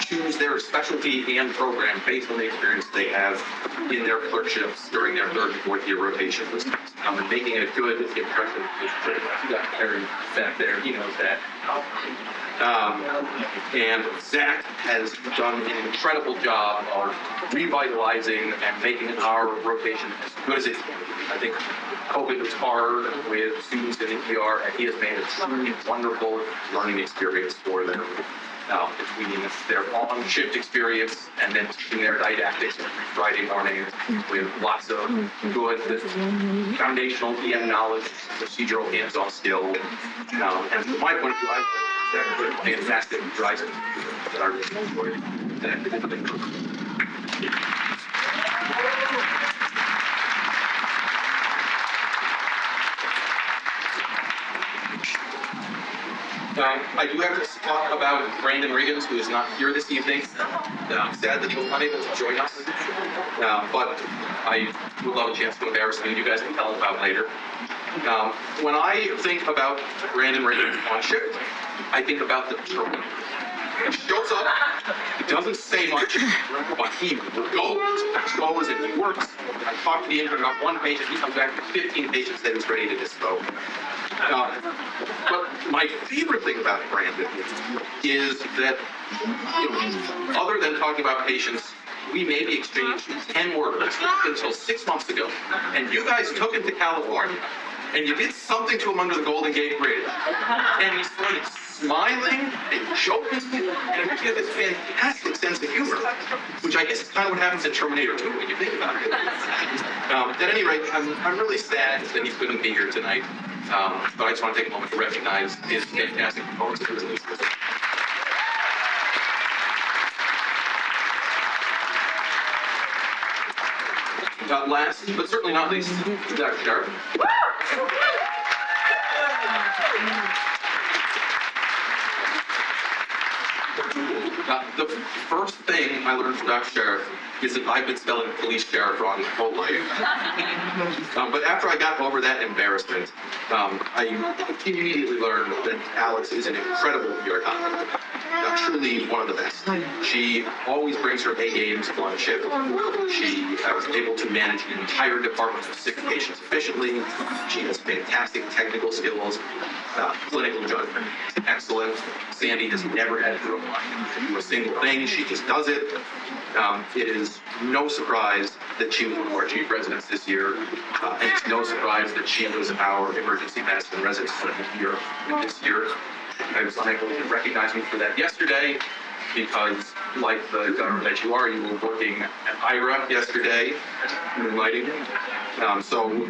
choose their specialty and program based on the experience they have in their clerkships during their 3rd and 4th year rotations. And making a good impression is critical. You got Harry back there, he knows that. And Zach has done an incredible job of revitalizing and making our rotation as good as it can. I think COVID was hard with students in the ER, and he has made a truly wonderful learning experience for them. Between their on-shift experience and then teaching their didactics every Friday morning with lots of good foundational EM knowledge, procedural hands-on skill. And from my point of view, I think they're fantastic drivers that are really I do have to talk about Brandon Riggins, who is not here this evening. I'm sad that he was unable to join us, but I would love a chance to embarrass him. You guys can tell him about later. When I think about Brandon Riggins on shift, I think about the terminal. shows up, he doesn't say much, but he goes and he works. I talked to the intern about one patient, he comes back with 15 patients that he's ready to dispose. But my favorite thing about Brandon is that, other than talking about patients, we maybe exchanged 10 words until 6 months ago. And you guys took him to California, and you did something to him under the Golden Gate Bridge. And he started smiling and joking, and he had this fantastic sense of humor, which I guess is kind of what happens in Terminator 2 when you think about it. At any rate, I'm really sad that he couldn't be here tonight. But I just want to take a moment to recognize his fantastic performance of his last, but certainly not least, Dr. Sharp. The first thing I learned from Dr. Sheriff is that I've been spelling police sheriff wrong my whole life. But after I got over that embarrassment, I immediately learned that Alex is an incredible bureaucrat. Truly one of the best. She always brings her A games on shift. She was able to manage an entire department of 6 patients efficiently. She has fantastic technical skills. Clinical judgment is excellent. Sandy has never had to do a single thing. She just does it. It is no surprise that she was one of our chief residents this year. And it's no surprise that she was our emergency medicine resident here this year. I was unable to recognize me for that yesterday because, like the governor that you are, you were working at IRA yesterday, moonlighting. So,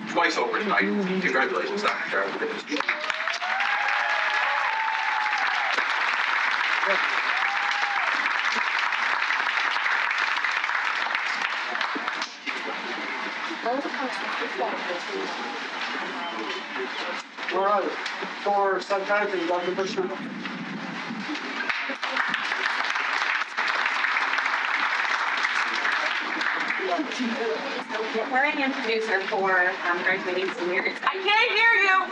twice over tonight. Congratulations, Dr. Charles. All right, for psychiatry, Dr. Bushman. We're an introducer for graduating seniors. I can't hear you.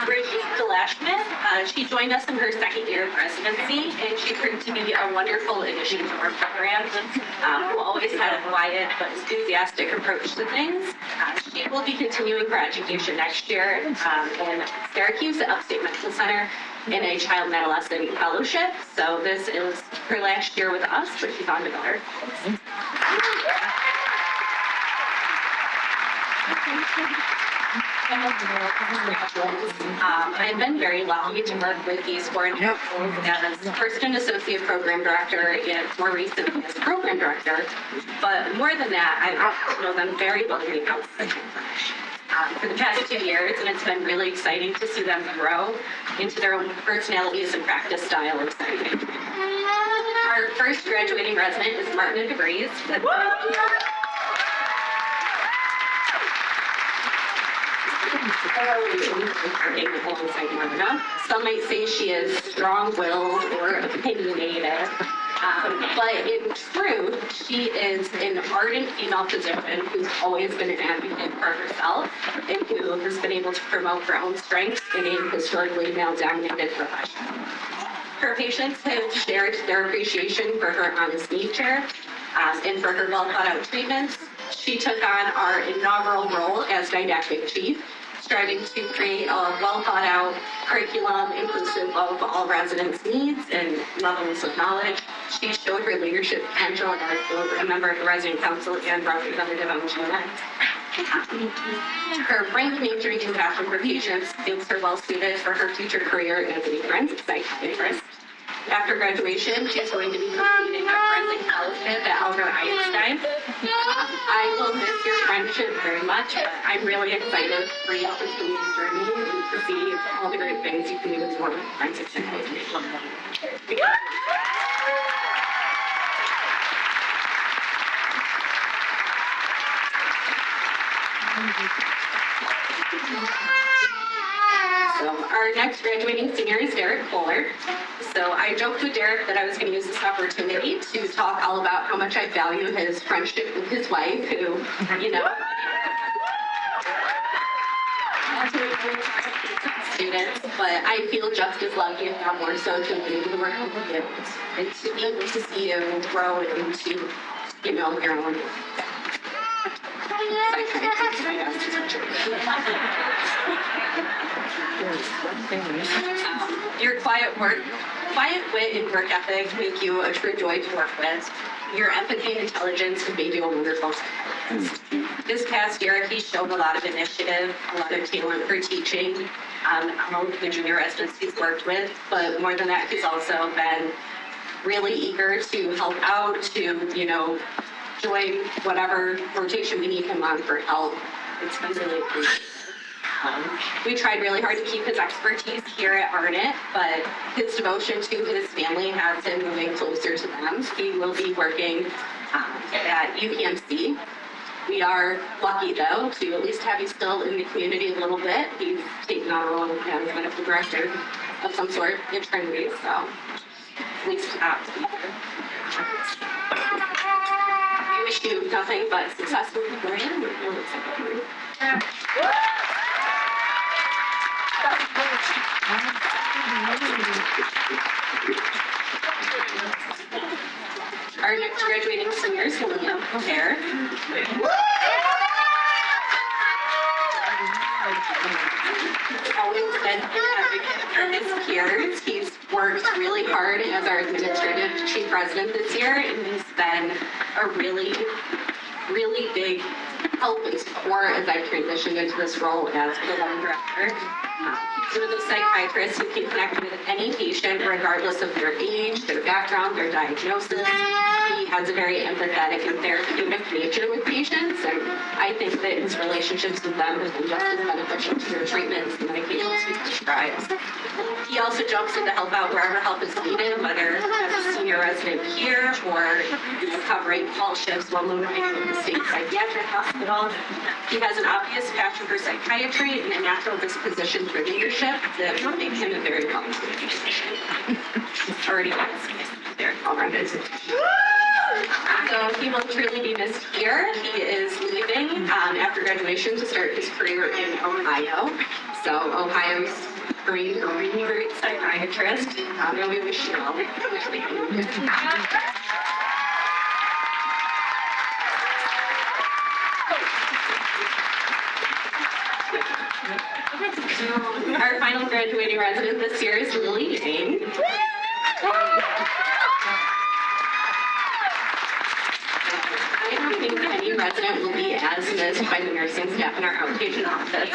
Bridget Delashman. She joined us in her second year of residency, and she proved to be a wonderful addition to our program. Who always had a quiet but enthusiastic approach to things. She will be continuing her education next year in Syracuse at Upstate Medical Center in a child and adolescent fellowship. So this is her last year with us, but she's on to better. I've been very lucky to work with these 4 individuals as first an associate program director and more recently as program director. But more than that, I've also known them very well from the outside. For the past 2 years, and it's been really exciting to see them grow into their own personalities and practice style of studying. Our first graduating resident is Martin DeVries. Some might say she is strong-willed or opinionated, but in truth, she is an ardent female physician who's always been an advocate for herself and who has been able to promote her own strengths in a historically male-dominated profession. Her patients have shared their appreciation for her honest nature and for her well-thought-out treatments. She took on our inaugural role as didactic chief, striving to create a well-thought-out curriculum inclusive of all residents' needs and levels of knowledge. She showed her leadership potential as both a member of the resident council and representative on the GME. Her frank nature and compassion for patients makes her well-suited for her future career as a forensic psychiatrist. After graduation, she's going to be completing a forensic fellowship at Albert Einstein. I will miss your friendship very much, but I'm really excited for you to continue your journey and to see all the great things you can do as one of forensic psychiatrists. So our next graduating senior is Derek Kohler. So I joked with Derek that I was going to use this opportunity to talk all about how much I value his friendship with his wife, who, you know, students, but I feel just as lucky, if not more so, to be able to work with you and to be able to see you grow into, you know, your own your quiet wit and work ethic make you a true joy to work with. Your empathy and intelligence have made you a wonderful psychologist. This past year, he's shown a lot of initiative, a lot of talent for teaching, all of the junior residents he's worked with, but more than that, he's also been really eager to help out, to, you know, join whatever rotation we need him on for help. It's been really appreciated. We tried really hard to keep his expertise here at Arnott, but his devotion to his family has him moving closer to them. He will be working at UPMC. We are lucky, though, to at least have you still in the community a little bit. He's taken on a role as medical director of some sort in Trinity, so at least we wish you nothing but successful career. Our next graduating seniors will be up there. Always been an advocate for his peers. He's worked really hard as our administrative chief resident this year, and he's been a really, really big help and support as I transitioned into this role as program director. He's one of those psychiatrists who can connect with any patient regardless of their age, their background, their diagnosis. He has a very empathetic and therapeutic nature with patients, and I think that his relationships with them have been just as beneficial to their treatments and medications he prescribes. He also jumps in to help out wherever help is needed, whether as a senior resident here or covering call shifts while motoring to the state psychiatric hospital. He has an obvious passion for psychiatry and a natural disposition for leadership that will make him a very welcome physician. Already there already. So he will truly be missed here. He is leaving after graduation to start his career in Ohio. So Ohio's great, a really great psychiatrist. And we wish you all Our final graduating resident this year is Lily Jane. I don't think any resident will be as missed by the nursing staff in our outpatient office.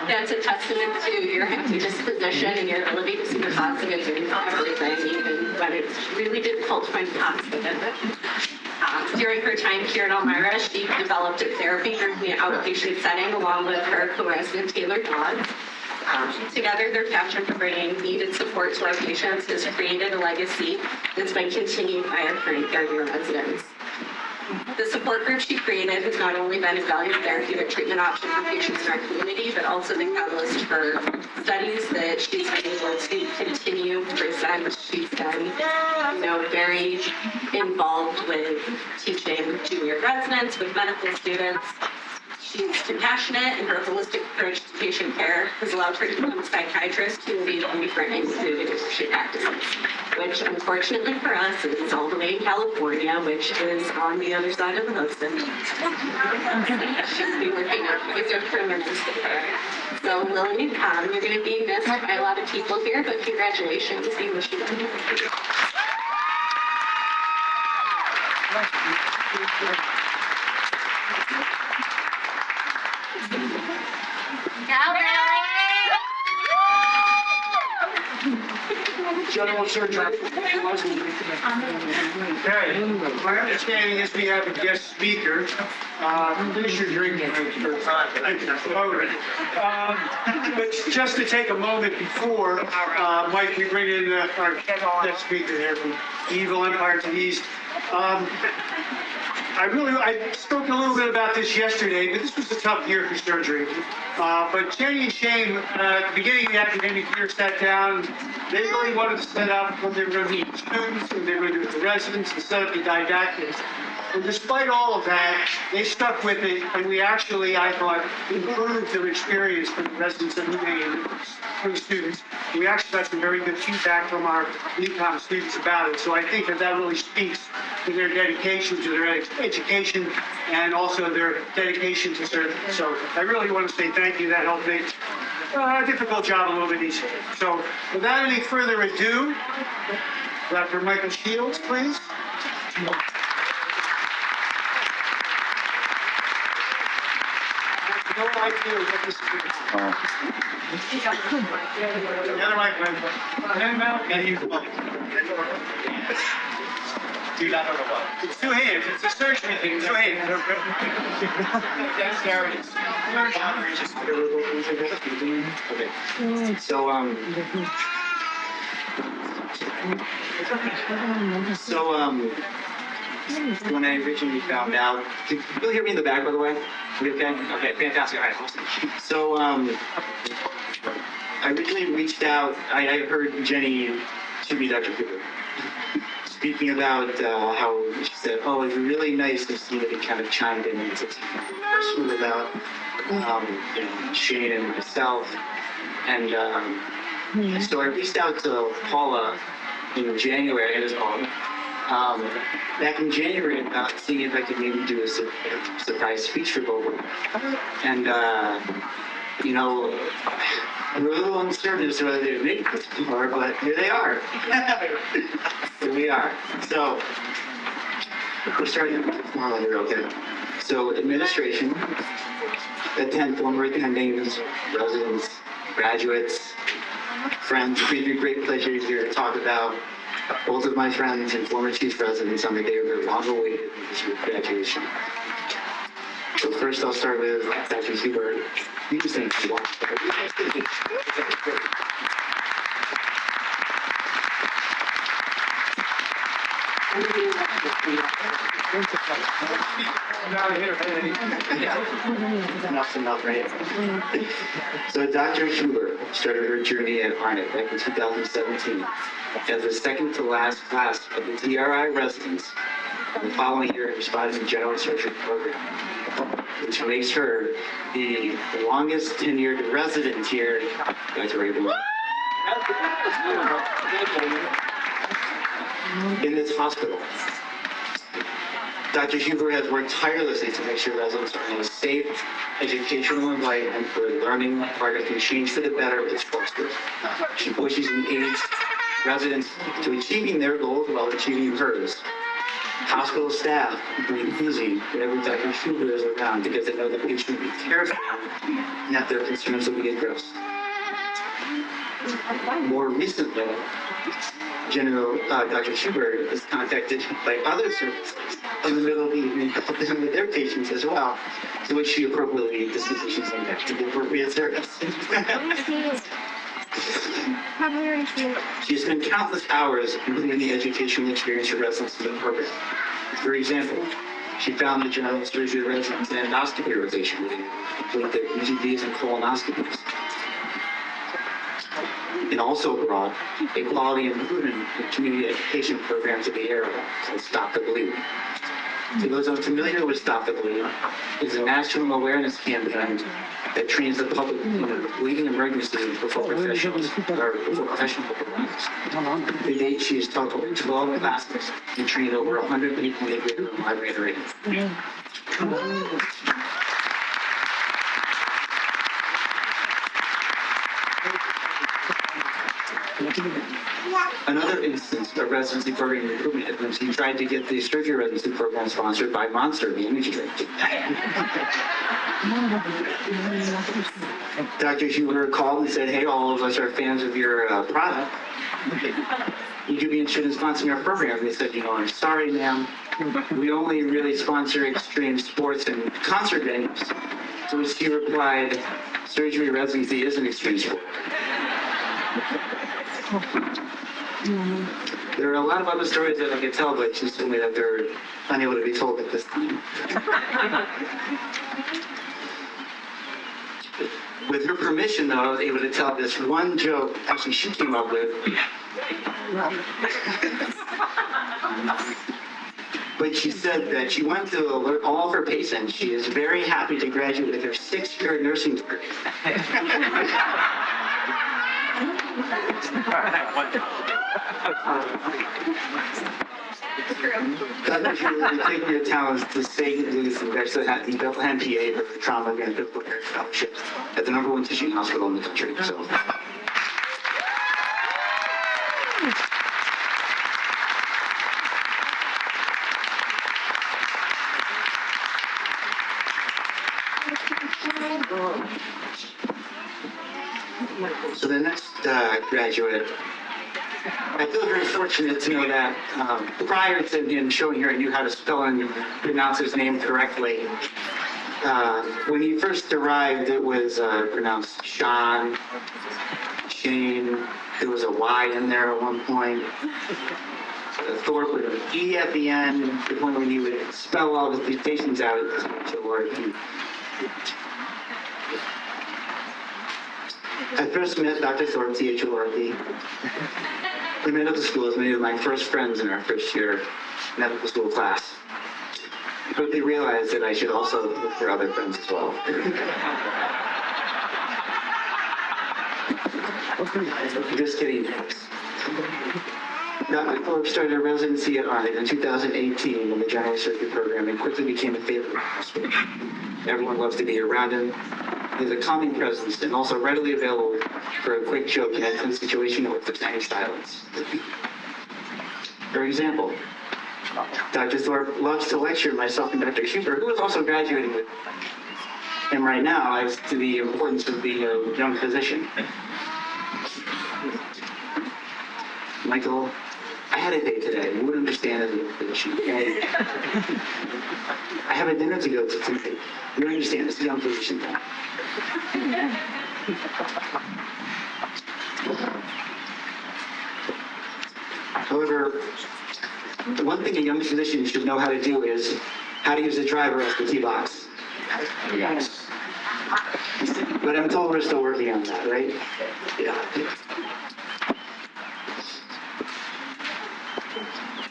That's a testament to your happy disposition and your ability to see the positive in everything, even when it's really difficult to find positive in it. During her time here in Elmira, she developed a therapy in the outpatient setting along with her co-resident Taylor Dodd. Together, their passion for bringing needed support to our patients has created a legacy that's been continued by our current third-year residents. The support group she created has not only been a valued therapeutic treatment option for patients in our community, but also the catalyst for studies that she's been able to continue to present. She's been, very involved with teaching junior residents, with medical students. She's compassionate, and her holistic approach to patient care has allowed her to become a psychiatrist who will be the only friend included she practices, which unfortunately for us is all the way in California, which is on the other side of the Hudson. She'll be working on reserved for emergency care. So Lily, you're going to be missed by a lot of people here, but congratulations. We wish you luck. General surgery. Okay, my understanding is we have a guest speaker. Finish your drink for time. But just to take a moment before, Mike, we bring in our guest speaker here from the Evil Empire to the East. I spoke a little bit about this yesterday, but this was a tough year for surgery. But Jenny and Shane, at the beginning of the academic year, sat down. They really wanted to set up what they were going to do with students, what they were going to do with the residents, and set up the didactics. And despite all of that, they stuck with it, and we actually, I thought, improved their experience for the residents of New Maine, for the students. We actually got some very good feedback from our UConn students about it, so I think that that really speaks to their dedication to their education and also their dedication to service. So I really want to say thank you. That helped make a difficult job a little bit easier. So without any further ado, Dr. Michael Shields, please. No idea what this is. The other mic, and you. Do not know what. It's two hands. It's a surgery thing. Two hands. Dexterity. Okay. When I originally found out, can you hear me in the back, by the way? We okay? Okay, fantastic. All right, awesome. So, I originally reached out. I heard Jenny, should be Dr. Cooper, speaking about how she said, "Oh, it'd be really nice to see that he kind of chimed in and personal about, Shane and myself." And so I reached out to Paula in January. It was Paula. Back in January, about seeing if I could maybe do a surprise speech for both. And we're a little uncertain as to whether they make this far, but here they are. Here we are. So we're starting tomorrow here, okay? So administration, former attendings, residents, graduates, friends, it's been a great pleasure here to talk about both of my friends and former chief residents on the day of their long-awaited graduation. So first I'll start with Dr. Hubert. You just think you want to start. Enough's enough, right? So Dr. Schubert started her journey at Arnott back in 2017 as the second to last class of the DRI residents. The following year, responded to the general surgery program, which makes her the longest tenured resident here. Guys, are able in this hospital. Dr. Huber has worked tirelessly to make sure residents are in a safe, educational environment where learning progress can change for the better is fostered. She pushes and aids residents to achieving their goals while achieving hers. Hospital staff will be busy whenever Dr. Huber is around because they know the patient will be cared for and that their concerns will be addressed. More recently, Dr. Schubert is contacted by other services in the middle of the evening, help them with their patients as well, to which she appropriately dispositions them back to the appropriate service. She has spent countless hours improving the educational experience for residents in the program. For example, she found the general surgery residents an endoscopy rotation with complete their EGDs and colonoscopies. And also brought a quality improvement in community education program to the area called Stop the Bleed. For those unfamiliar with Stop the Bleed, it's a national awareness campaign that trains the public in a bleeding emergency before professionals or before professional providers. To date, she has taught over 12 classes and trained over 100 people in the greater library area. Another instance of residency program improvement is when she tried to get the surgery residency program sponsored by Monster, the image drink. Dr. Huber called and said, "Hey, all of us are fans of your product. Would you be interested in sponsoring our program?" And they said, "I'm sorry, ma'am. We only really sponsor extreme sports and concert venues." To which she replied, "Surgery residency is an extreme sport." There are a lot of other stories that I could tell, but she told me that they're unable to be told at this time. With her permission, though, I was able to tell this one joke actually she came up with. But she said that she went to alert all of her patients. She is very happy to graduate with her 6-year nursing degree. Dr. Julie, take your talents to St. Louis and Bethlehem, PA for trauma and physical care fellowships at the #1 teaching hospital in the country. So. So the next graduate, I feel very fortunate to know that prior to him showing her, I knew how to spell and pronounce his name correctly. When he first arrived, it was pronounced Sean, Shane. There was a Y in there at one point. Thorpe with an E at the end. The point when he would spell all his dictations out, it was H-O-R-P. I first met Dr. Thorpe, T-H-O-R-P. We met at the school as many of my first friends in our first year medical school class. I quickly realized that I should also look for other friends as well. Just kidding, folks. Dr. Thorpe started a residency at ArnotHealth in 2018 in the general surgery program and quickly became a favorite in the hospital. Everyone loves to be around him. He's a calming presence and also readily available for a quick joke in a situation with the tiny silence. For example, Dr. Thorpe loves to lecture myself and Dr. Huber, who is also graduating with him right now, as to the importance of being a young physician. Michael, I had a day today. You wouldn't understand as a young physician. I have a dinner to go to tonight. You don't understand. It's a young physician thing. However, the one thing a young physician should know how to do is how to use the driver as the T-box. Yes. But I'm told we're still working on that, right? Yeah.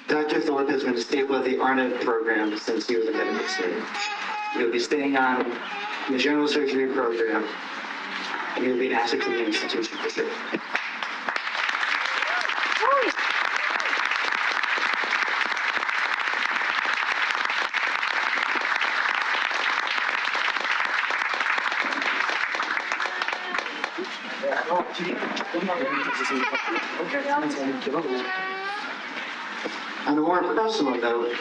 Dr. Thorpe has been a staple of the ArnotHealth program since he was a medical student. He'll be staying on the general surgery program, and he'll be an asset to the institution for sure. On a more personal note,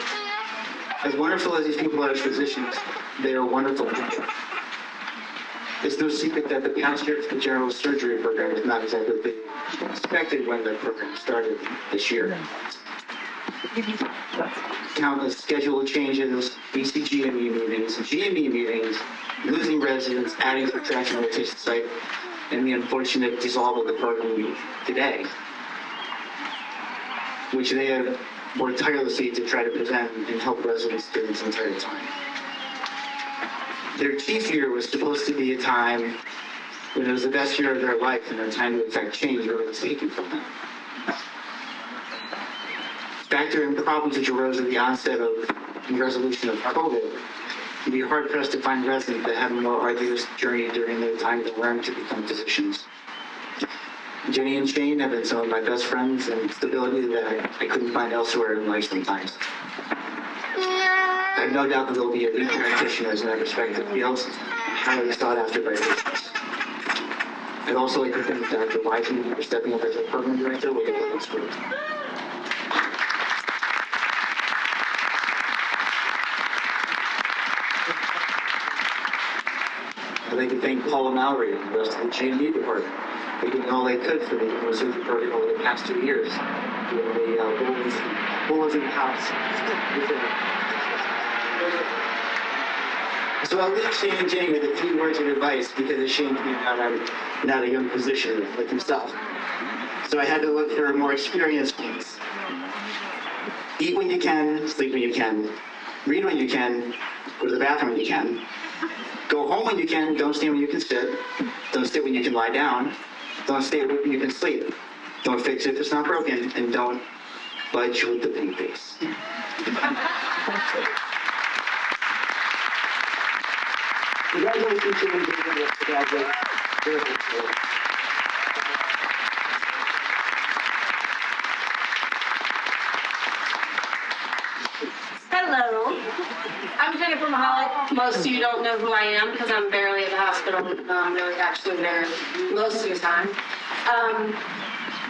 as wonderful as these people are as physicians, they are wonderful people. It's no secret that the past year for the general surgery program is not exactly what they expected when the program started this year. Countless schedule changes, GME meetings, GME meetings, losing residents, adding subtraction rotation site, and the unfortunate dissolve of the program today, which they have worked tirelessly to try to prevent and help residents during this entire time. Their chief year was supposed to be a time when it was the best year of their life and a time to affect change really was taken from them. Factor in problems which arose at the onset of the resolution of COVID, you'd be hard-pressed to find residents that had a more arduous journey during their time to learn to become physicians. Jenny and Shane have been some of my best friends and stability that I couldn't find elsewhere in life sometimes. I have no doubt that there will be elite practitioners in their respective fields, highly sought after by patients. I'd also like to thank Dr. Wyton for stepping up as a program director with the Women's Group. I'd like to thank Paula Mallory and the rest of the GME department. They did all they could for the Residency program over the past 2 years. The bullets in the house. So I'll leave Shane and Jenny with a few words of advice because it's Shane being not a young physician like himself. So I had to look for more experienced ones. Eat when you can, sleep when you can, read when you can, go to the bathroom when you can, go home when you can, don't stand when you can sit, don't sit when you can lie down, don't stay when you can sleep, don't fix it if it's not broken, and don't by chewing the pages. Congratulations to you, graduate. Very good. Hello, I'm Jennifer Mahalik. Most of you don't know who I am because I'm barely at the hospital. I'm really actually there most of the time.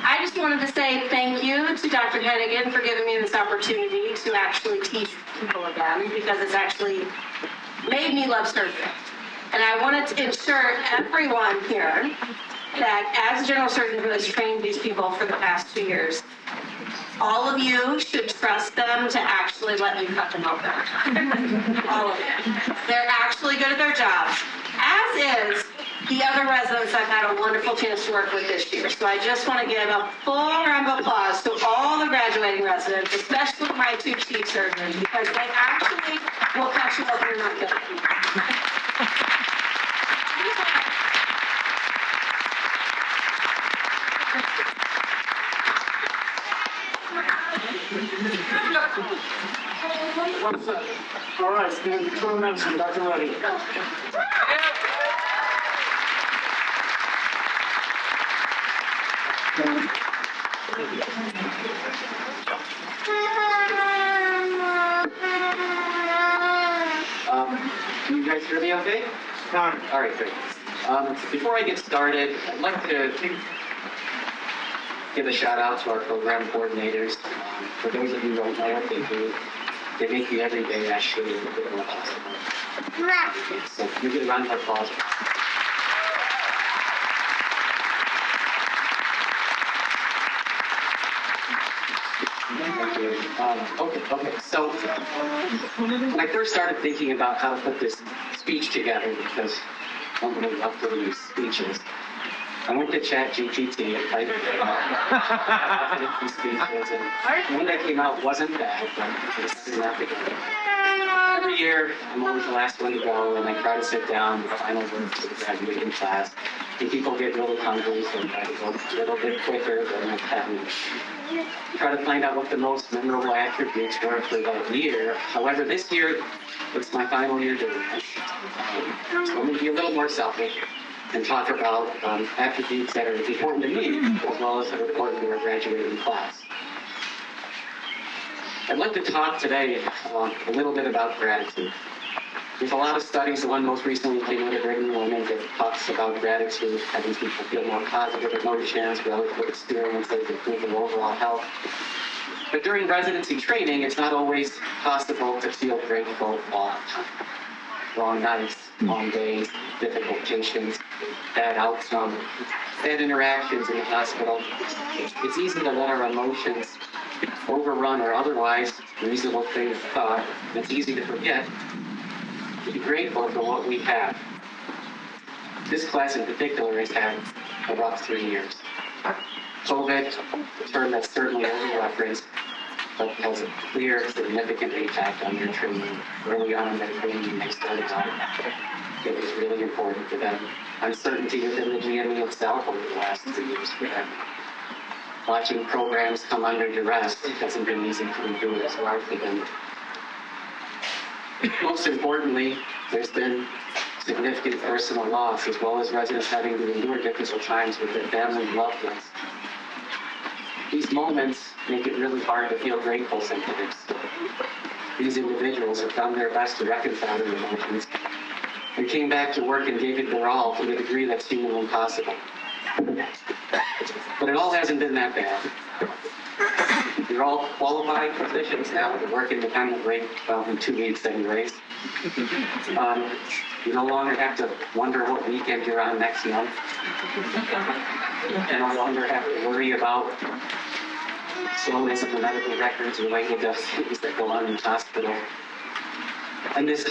I just wanted to say thank you to Dr. Hennigan for giving me this opportunity to actually teach people again, because it's actually made me love surgery. And I wanted to ensure everyone here that as a general surgeon who has trained these people for the past 2 years, all of you should trust them to actually let you cut them open. All of you. They're actually good at their jobs, as is the other residents I've had a wonderful chance to work with this year. So I just want to give a full round of applause to all the graduating residents, especially my 2 chief surgeons, because they actually will cut you open and not kill you. What's that? All right, stand for 2 minutes from Dr. Reddy. Can you guys hear me okay? Now, All right, great. Before I get started, I'd like to give a shout out to our program coordinators. For those of you who don't know what they do, they make the everyday actually a little bit more possible. So you get a round of applause. Thank you. Okay. So when I first started thinking about how to put this speech together, because I don't really love to use speeches, I went to ChatGPT and typed in speeches, and one that came out wasn't bad, but it's not the good. Every year, I'm always the last one to go, and I try to sit down with the final words for the graduating class. And people get really hungry, so I try to go a little bit quicker than I can. Try to find out what the most memorable attributes were for that year. However, this year, it's my final year doing this. So I'm going to be a little more selfish and talk about attributes that are important to me, as well as that are important to our graduating class. I'd like to talk today a little bit about gratitude. There's a lot of studies. The one most recently came out of Brigham Women that talks about gratitude, having people feel more positive emotions, relative experiences, improving overall health. But during residency training, it's not always possible to feel grateful all the time. Long nights, long days, difficult patients, bad outcomes, bad interactions in the hospital. It's easy to let our emotions overrun or otherwise reasonable things of thought. It's easy to forget to be grateful for what we have. This class in particular has had a rough 3 years. COVID, a term that's certainly over-referenced, but has a clear, significant impact on their training. Early on in their training, when they started out, it was really important for them. Uncertainty within the GME itself over the last 3 years for them. Watching programs come under duress hasn't been easy to endure as well for them. Most importantly, there's been significant personal loss, as well as residents having to endure difficult times with their family and loved ones. These moments make it really hard to feel grateful sometimes. These individuals have done their best to reconcile their emotions and came back to work and gave it their all to the degree that's humanly possible. But it all hasn't been that bad. You're all qualified physicians now to work independently, well, in 2 weeks anyways. You no longer have to wonder what weekend you're on next month. You no longer have to worry about slowness of the medical records related to things that go on in the hospital. And this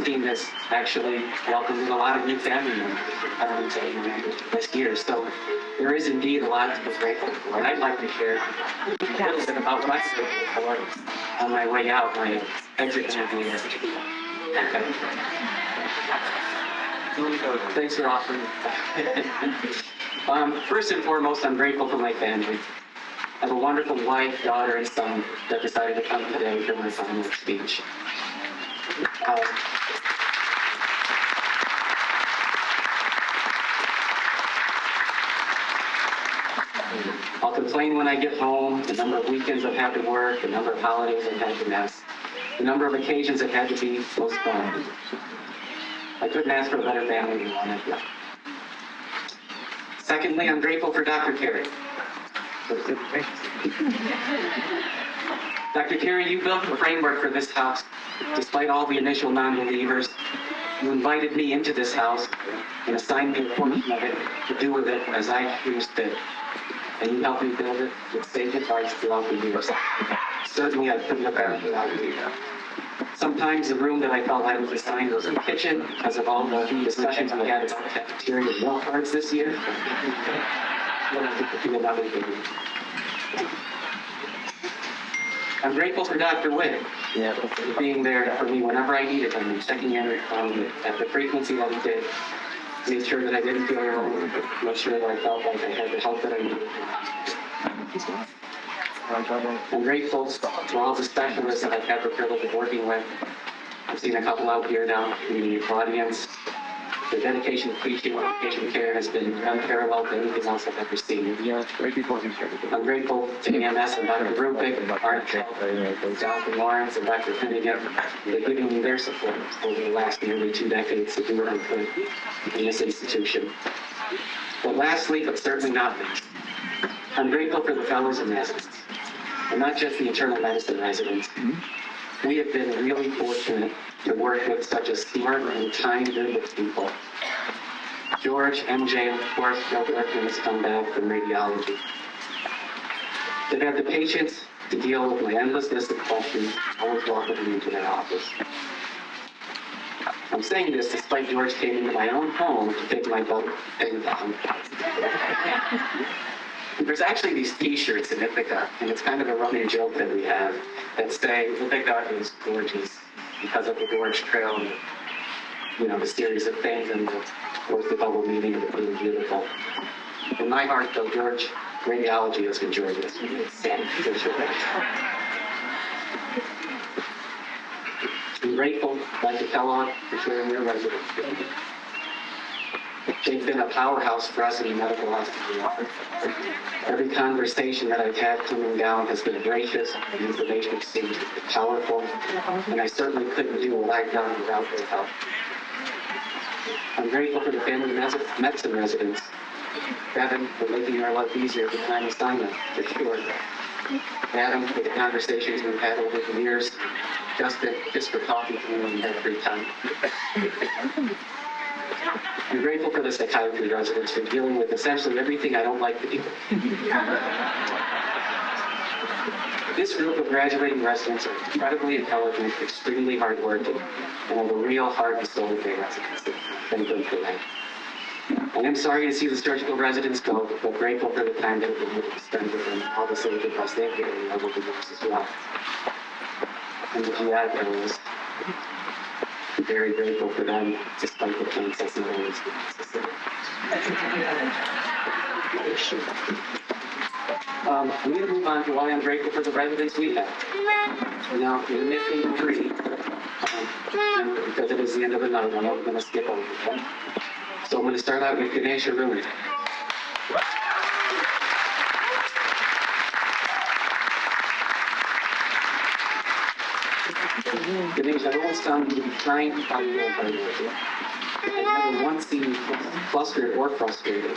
team has actually welcomed in a lot of new family members this year. So there is indeed a lot to be grateful for. And I'd like to share a little bit about what I'm grateful for on my way out, my exit interview. Okay. Thanks for offering. First and foremost, I'm grateful for my family. I have a wonderful wife, daughter, and son that decided to come today for my final speech. I'll complain when I get home, the number of weekends I've had to work, the number of holidays I've had to miss, the number of occasions that had to be postponed. I couldn't ask for a better family than one I've got. Secondly, I'm grateful for Dr. Carey. Dr. Carey, you built the framework for this house. Despite all the initial non-believers, you invited me into this house and assigned me a portion of it to do with it as I choose fit. And you helped me build it with sacred hearts throughout the years. Certainly, I couldn't have done it without you. Sometimes the room that I felt I was assigned was the kitchen because of all the discussions we had about cafeteria and meal cards this year. I'm grateful for Dr. Witt for being there for me whenever I needed him and checking in at the frequency that he did. Made sure that I didn't feel alone, made sure that I felt like I had the help that I needed. I'm grateful for all the specialists that I've had the privilege of working with. I've seen a couple out here now in the audience. The dedication to teaching and patient care has been unparalleled to anything else I've ever seen. I'm grateful to EMS and Dr. Rupik, ArnotHealth, Dr. Lawrence, and Dr. Finnegan for giving me their support over the last nearly 2 decades to do what I could in this institution. But lastly, but certainly not least, I'm grateful for the fellows and residents, and not just the internal medicine residents. We have been really fortunate to work with such a smart and kind group of people. George, MJ, and of course, Joe Berkman has come back from radiology. They've had the patience to deal with my endless list of questions, always welcoming me to their office. I'm saying this despite George came into my own home to take my boat and down. There's actually these T-shirts in Ithaca, and it's kind of a running joke that we have that say Ithaca is gorgeous because of the Gorge Trail and the series of things and of course the double meaning of it being beautiful. In my heart, though, George, radiology has been gorgeous. I'm grateful, Dr. Kellogg, for sharing your residence. They've been a powerhouse for us in the medical hospital. Every conversation that I've had coming down has been gracious, the information exchange has been powerful, and I certainly couldn't do what I've done without their help. I'm grateful for the family medicine residents. Kevin for making our life easier every time assignment, for sure. Adam for the conversations we've had over the years. Justin, just for talking to me when we have free time. I'm grateful for the psychiatry residents for dealing with essentially everything I don't like to do. This group of graduating residents are incredibly intelligent, extremely hardworking, and have a real heart and soul of their residency. Thank them for that. And I'm sorry to see the surgical residents go, but grateful for the time that we've been able to spend with them, all the sacrifice they've given me over the years as well. And the GI fellows, I'm very grateful for them, despite the pain that's not always necessary. I'm going to move on to why I'm grateful for the residents we have. Now, we're missing 3, because it is the end of another one, I'm going to skip over them. So I'm going to start out with Ganesh Arun. Ganesh, I've always found you to be kind, thoughtful, and hardworking. I've never once seen you flustered or frustrated.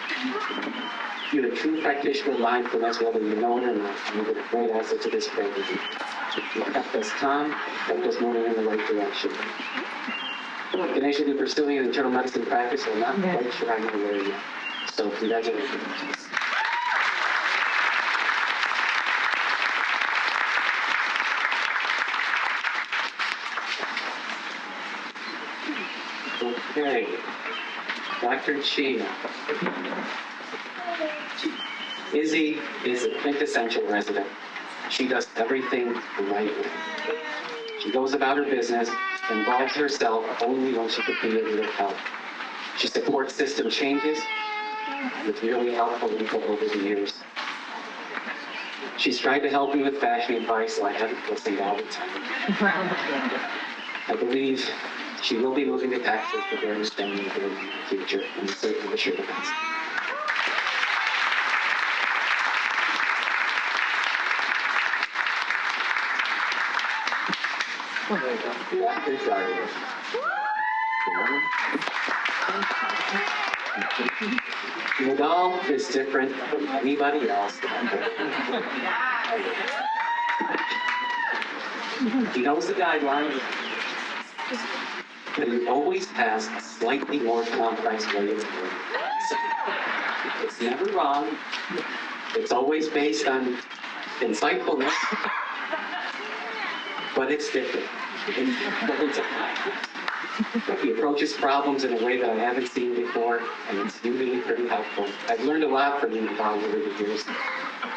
You have a true practitioner mindfulness, whether you know it or not, and you've been a great asset to this program. You kept us calm, kept us moving in the right direction. Ganesh, you'll be pursuing an internal medicine practice, so I'm not quite sure I know where yet. So congratulations. Okay, Dr. Chia. Izzy is a quintessential resident. She does everything the right way. She goes about her business, involves herself only when she could be able to help. She supports system changes with really helpful input over the years. She's tried to help me with fashion advice, so I haven't listened all the time. I believe she will be moving to Texas for various family in the future, and certainly wish her the best. Nadal is different from anybody else. He knows the guidelines, but he always has a slightly more complex way of doing it. It's never wrong. It's always based on insightfulness, but it's different. He approaches problems in a way that I haven't seen before, and it's usually pretty helpful. I've learned a lot from him over the years,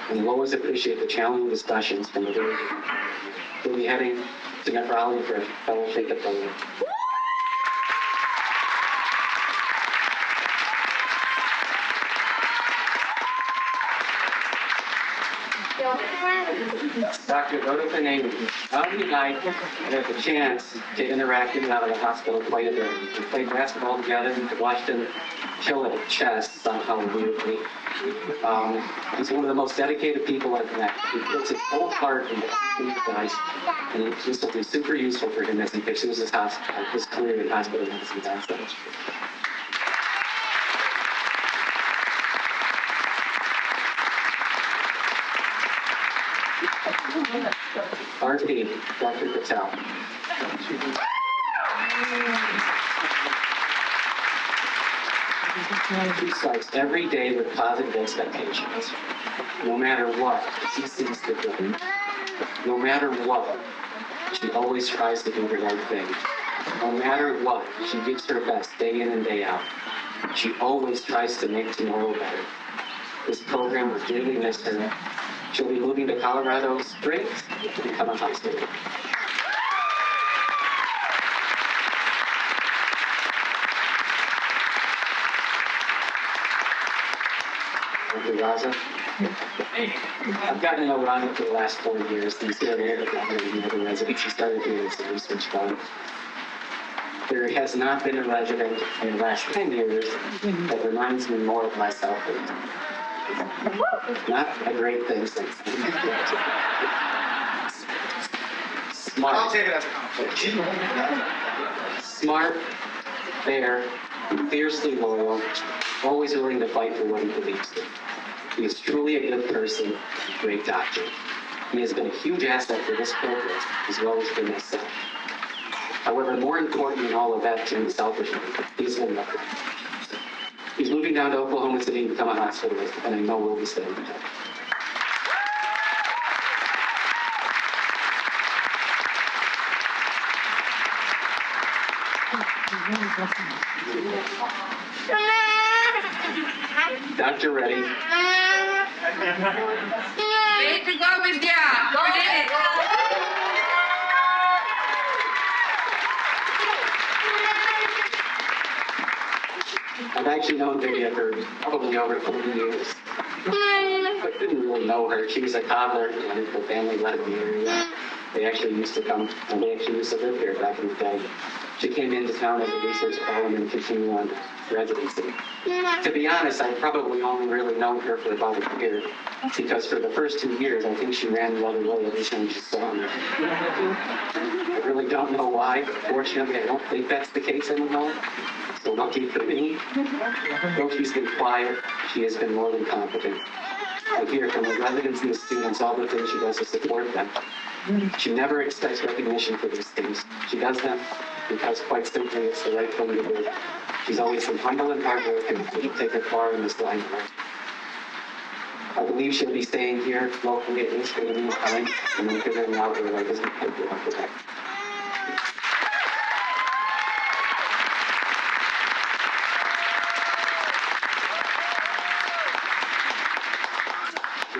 and will always appreciate the challenging discussions from the very beginning. We'll be heading to Nephrology for a fellowship at the Dr. Rhoda Amy. Bobby and I had the chance to interact in and out of the hospital quite a bit. We played basketball together and watched him kill at chess somehow weirdly. He's one of the most dedicated people I've met. He puts his whole heart into these guys, and this will be super useful for him as he pursues his career in hospital medicine. RP, Dr. Patel. She starts every day with positive expectations. No matter what, she sees the good. No matter what, she always tries to do the right thing. No matter what, she gives her best day in and day out. She always tries to make tomorrow better. This program will really miss her. She'll be moving to Colorado Springs to become a hospital. Dr. Raza. I've gotten to know Rhonda for the last 4 years. He's here at the residency. Started doing some research about. There has not been a resident in the last 10 years that reminds me more of myself. Not a great thing since then. Smart. I'll take it as a compliment. Smart, fair, fiercely loyal, always willing to fight for what he believes in. He is truly a good person, a great doctor. He has been a huge asset for this program, as well as for myself. However, more important than all of that to himself, he's been lucky. He's moving down to Oklahoma City to become a hospitalist, and I know we'll be staying together. Dr. Reddy. Ready to go with ya. Go ahead. I've actually known Vivian for probably over 40 years. I didn't really know her. She was a toddler when her family left the area. They actually used to come, and they actually used to live here back in the day. She came into town as a research fellow and continued on residency. To be honest, I've probably only really known her for about a year, because for the first 2 years, I think she ran the other way every time she saw me. I really don't know why. Fortunately, I don't think that's the case anymore. So lucky for me, though she's been quiet, she has been more than competent. I hear from the residents and the students all the things she does to support them. She never expects recognition for these things. She does them because, quite simply, it's the right thing to do. She's always been humble and hardworking, and she'll take her far in this line of work. I believe she'll be staying here locally at least for the meantime, and then figuring out her life isn't quite good after that.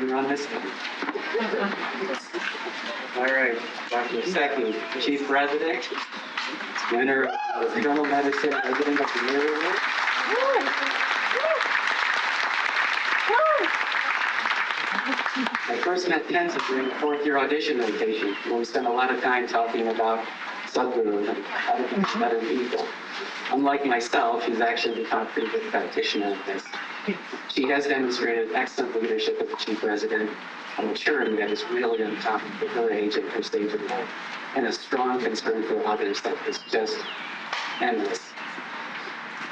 On this one. All right, Dr. Secchi, Chief Resident, winner of Internal Medicine Resident of the Year Award. I first met Kenza during the fourth-year audition rotation, where we spent a lot of time talking about subgroup and how to be better people. Unlike myself, she's actually become a pretty good practitioner of this. She has demonstrated excellent leadership as a chief resident, a maturity that is really uncommon for her age and her stage of life, and a strong concern for others that is just endless.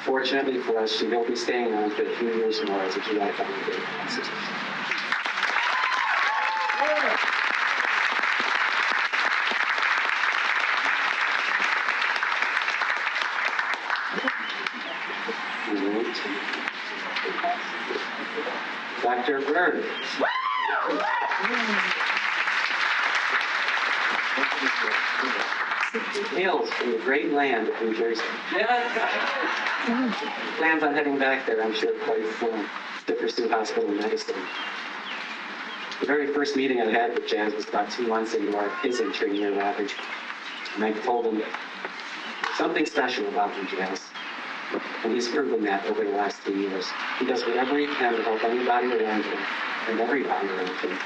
Fortunately for us, she will be staying on for a few years more as a GI faculty assistant. Dr. Byrne. Hails from the great land of New Jersey. Plans on heading back there, I'm sure, quite soon to pursue hospital medicine. The very first meeting I had with Jazz was about 2 months into his entry year average. And I told him something special about you, Jazz. And he's proven that over the last 3 years. He does whatever he can to help anybody around him and everybody around him.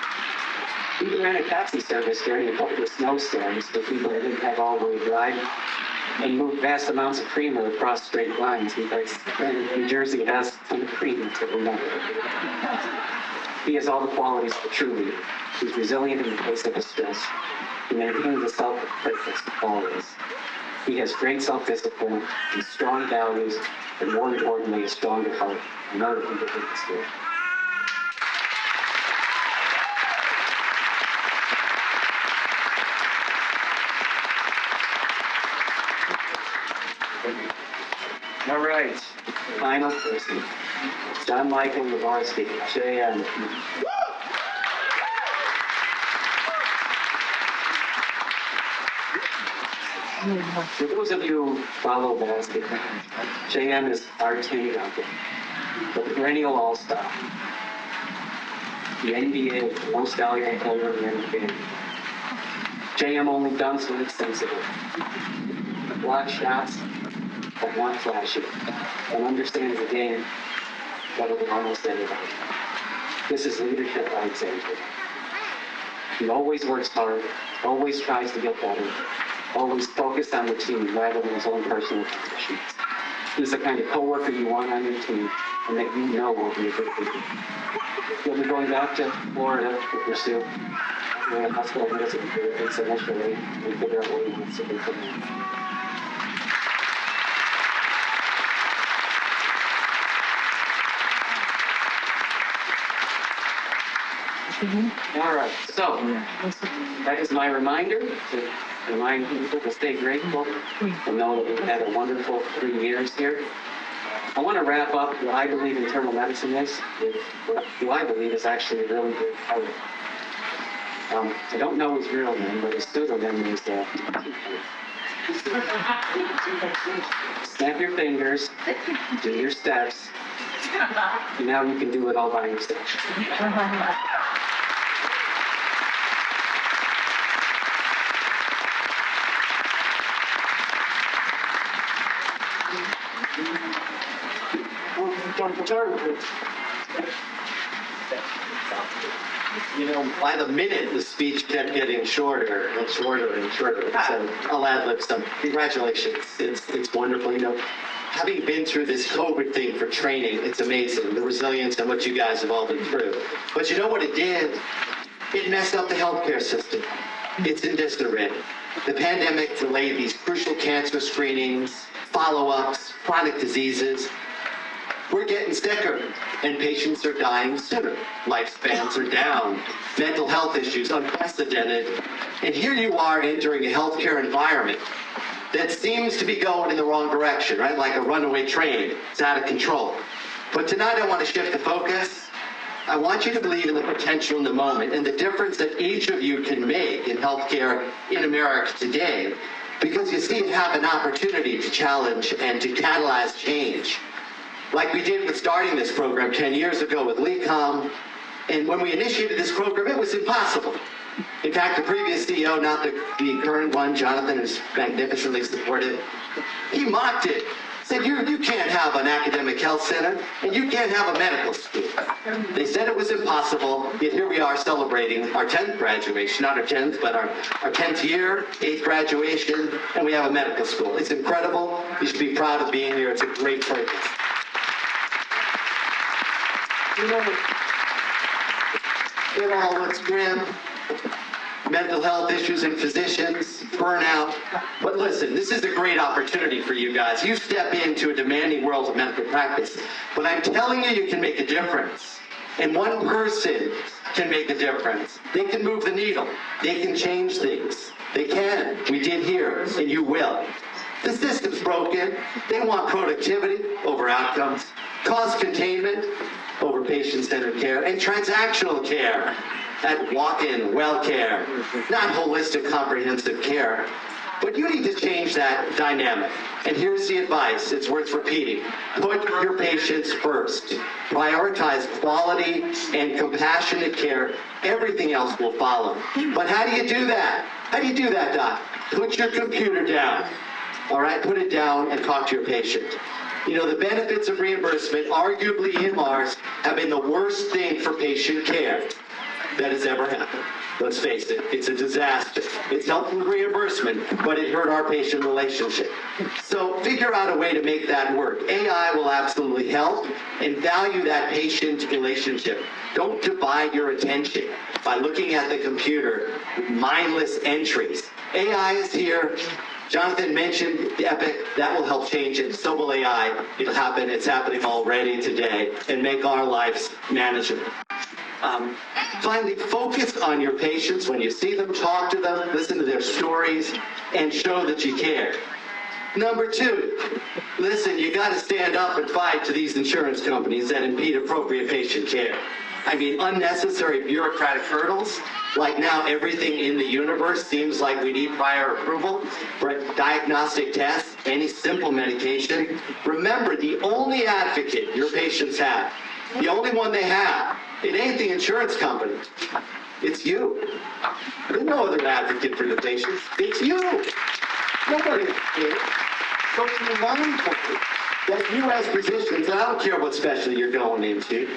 He ran a taxi service during a couple of snowstorms for people that didn't have all-wheel drive and moved vast amounts of creamer across straight lines because New Jersey has some cream to remember. He has all the qualities of a true leader. He's resilient in the face of distress. He maintains a self-purpose always. He has great self-discipline and strong values, and more importantly, a stronger heart. Another thing to think through. All right, final person. John Michael Levarsky, JM. For those of you who follow basketball, JM is our team uncle, the perennial all-star, the NBA most valuable player in the NBA. JM only dunks when it's sensible. Block shots, but not flashy, and understands the game better than almost anybody. This is leadership by example. He always works hard, always tries to get better, always focused on the team rather than his own personal ambitions. He's the kind of coworker you want on your team and that you know will be a good leader. He'll be going back to Florida to pursue hospital medicine careers initially and figure out what he wants to do from there. All right, so that is my reminder to remind people to stay grateful and know that we've had a wonderful 3 years here. I want to wrap up what I believe internal medicine is with what I believe is actually a really good poet. I don't know his real name, but his pseudonym is snap your fingers, do your steps, and now you can do it all by yourself. You know, by the minute, the speech kept getting shorter and shorter and shorter. So I'll ad-lib some. Congratulations. It's wonderful. You know, having been through this COVID thing for training, it's amazing, the resilience and what you guys have all been through. But you know what it did? It messed up the healthcare system. It's in disarray. The pandemic delayed these crucial cancer screenings, follow-ups, chronic diseases. We're getting sicker, and patients are dying sooner. Lifespans are down. Mental health issues unprecedented. And here you are entering a healthcare environment that seems to be going in the wrong direction, right? Like a runaway train. It's out of control. But tonight I want to shift the focus. I want you to believe in the potential in the moment and the difference that each of you can make in healthcare in America today. Because you see, you have an opportunity to challenge and to catalyze change. Like we did with starting this program 10 years ago with LECOM. And when we initiated this program, it was impossible. In fact, the previous CEO, not the current one, Jonathan, is magnificently supportive, he mocked it, said, you can't have an academic health center, and you can't have a medical school. They said it was impossible, yet here we are celebrating our 10th graduation, not our 10th, but our 10th year, 8th graduation, and we have a medical school. It's incredible. You should be proud of being here. It's a great program. You know, it all looks grim. Mental health issues and physicians, burnout. But listen, this is a great opportunity for you guys. You step into a demanding world of medical practice, but I'm telling you, you can make a difference. And one person can make a difference. They can move the needle. They can change things. They can. We did here, and you will. The system's broken. They want productivity over outcomes, cost containment over patient-centered care, and transactional care. At walk-in well care, not holistic comprehensive care. But you need to change that dynamic. And here's the advice, it's worth repeating. Put your patients first. Prioritize quality and compassionate care. Everything else will follow. But how do you do that? How do you do that, Doc? Put your computer down. All right, put it down and talk to your patient. You know, the benefits of reimbursement, arguably EMRs, have been the worst thing for patient care that has ever happened. Let's face it, it's a disaster. It's helped with reimbursement, but it hurt our patient relationship. So figure out a way to make that work. AI will absolutely help, and value that patient relationship. Don't divide your attention by looking at the computer with mindless entries. AI is here. Jonathan mentioned the Epic. That will help change it. So will AI. It'll happen. It's happening already today, and make our lives manageable. Finally, focus on your patients. When you see them, talk to them, listen to their stories, and show that you care. Number two, listen, you got to stand up and fight to these insurance companies that impede appropriate patient care. I mean, unnecessary bureaucratic hurdles, like now everything in the universe seems like we need prior approval for a diagnostic test, any simple medication. Remember, the only advocate your patients have, the only one they have, it ain't the insurance company. It's you. There's no other advocate for the patient. It's you. Nobody is. So be mindful that you as physicians, and I don't care what specialty you're going into,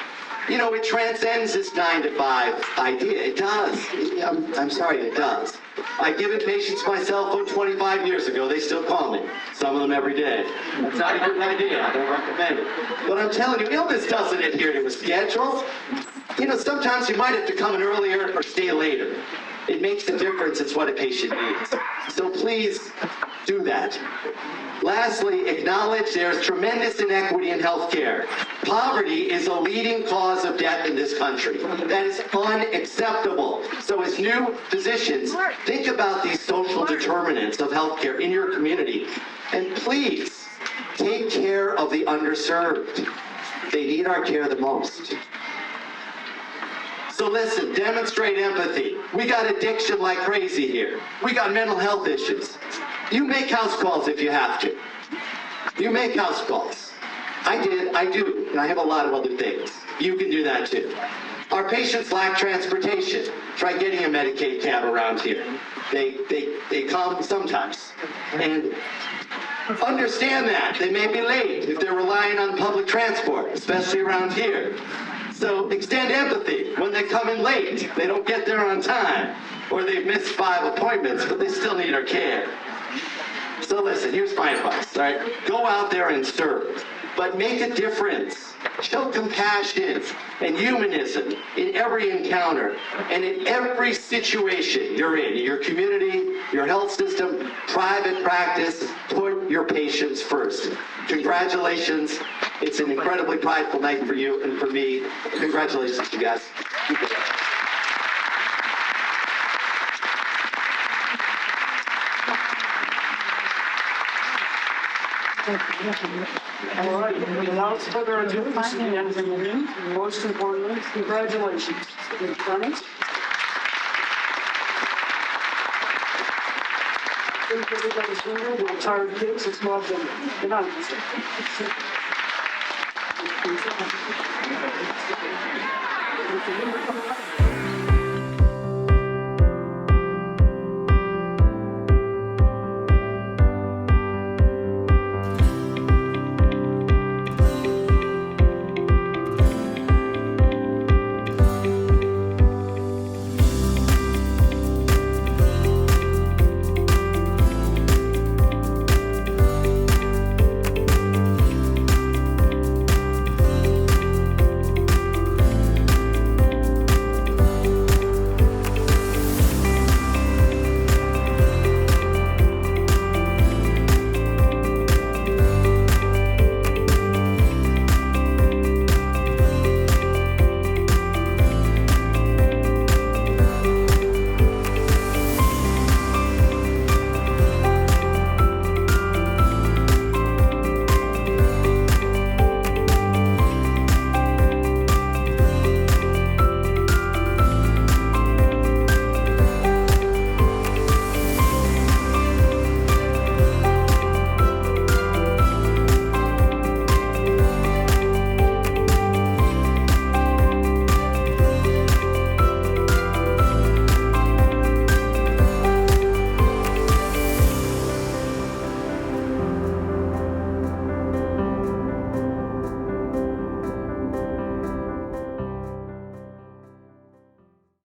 you know, it transcends this 9 to 5 idea. It does. I'm sorry, it does. I've given patients my cell phone 25 years ago. They still call me. Some of them every day. That's not a good idea. I don't recommend it. But I'm telling you, illness doesn't adhere to a schedule. You know, sometimes you might have to come in earlier or stay later. It makes a difference. It's what a patient needs. So please do that. Lastly, acknowledge there's tremendous inequity in healthcare. Poverty is a leading cause of death in this country. That is unacceptable. So as new physicians, think about these social determinants of healthcare in your community. And please, take care of the underserved. They need our care the most. So listen, demonstrate empathy. We got addiction like crazy here. We got mental health issues. You make house calls if you have to. You make house calls. I do, and I have a lot of other things. You can do that too. Our patients lack transportation. Try getting a Medicaid cab around here. They come sometimes. And understand that. They may be late if they're relying on public transport, especially around here. So extend empathy. When they come in late, they don't get there on time, or they've missed 5 appointments, but they still need our care. So listen, here's my advice, all right? Go out there and serve, but make a difference. Show compassion and humanism in every encounter and in every situation you're in your community, your health system, private practice. Put your patients first. Congratulations. It's an incredibly prideful night for you and for me. Congratulations, you guys. All right, without further ado, this is the end of the meeting. Most importantly, congratulations. Your comments? Thank everybody's hungry. We're tired kids. It's not dinner. Good night. Thank you.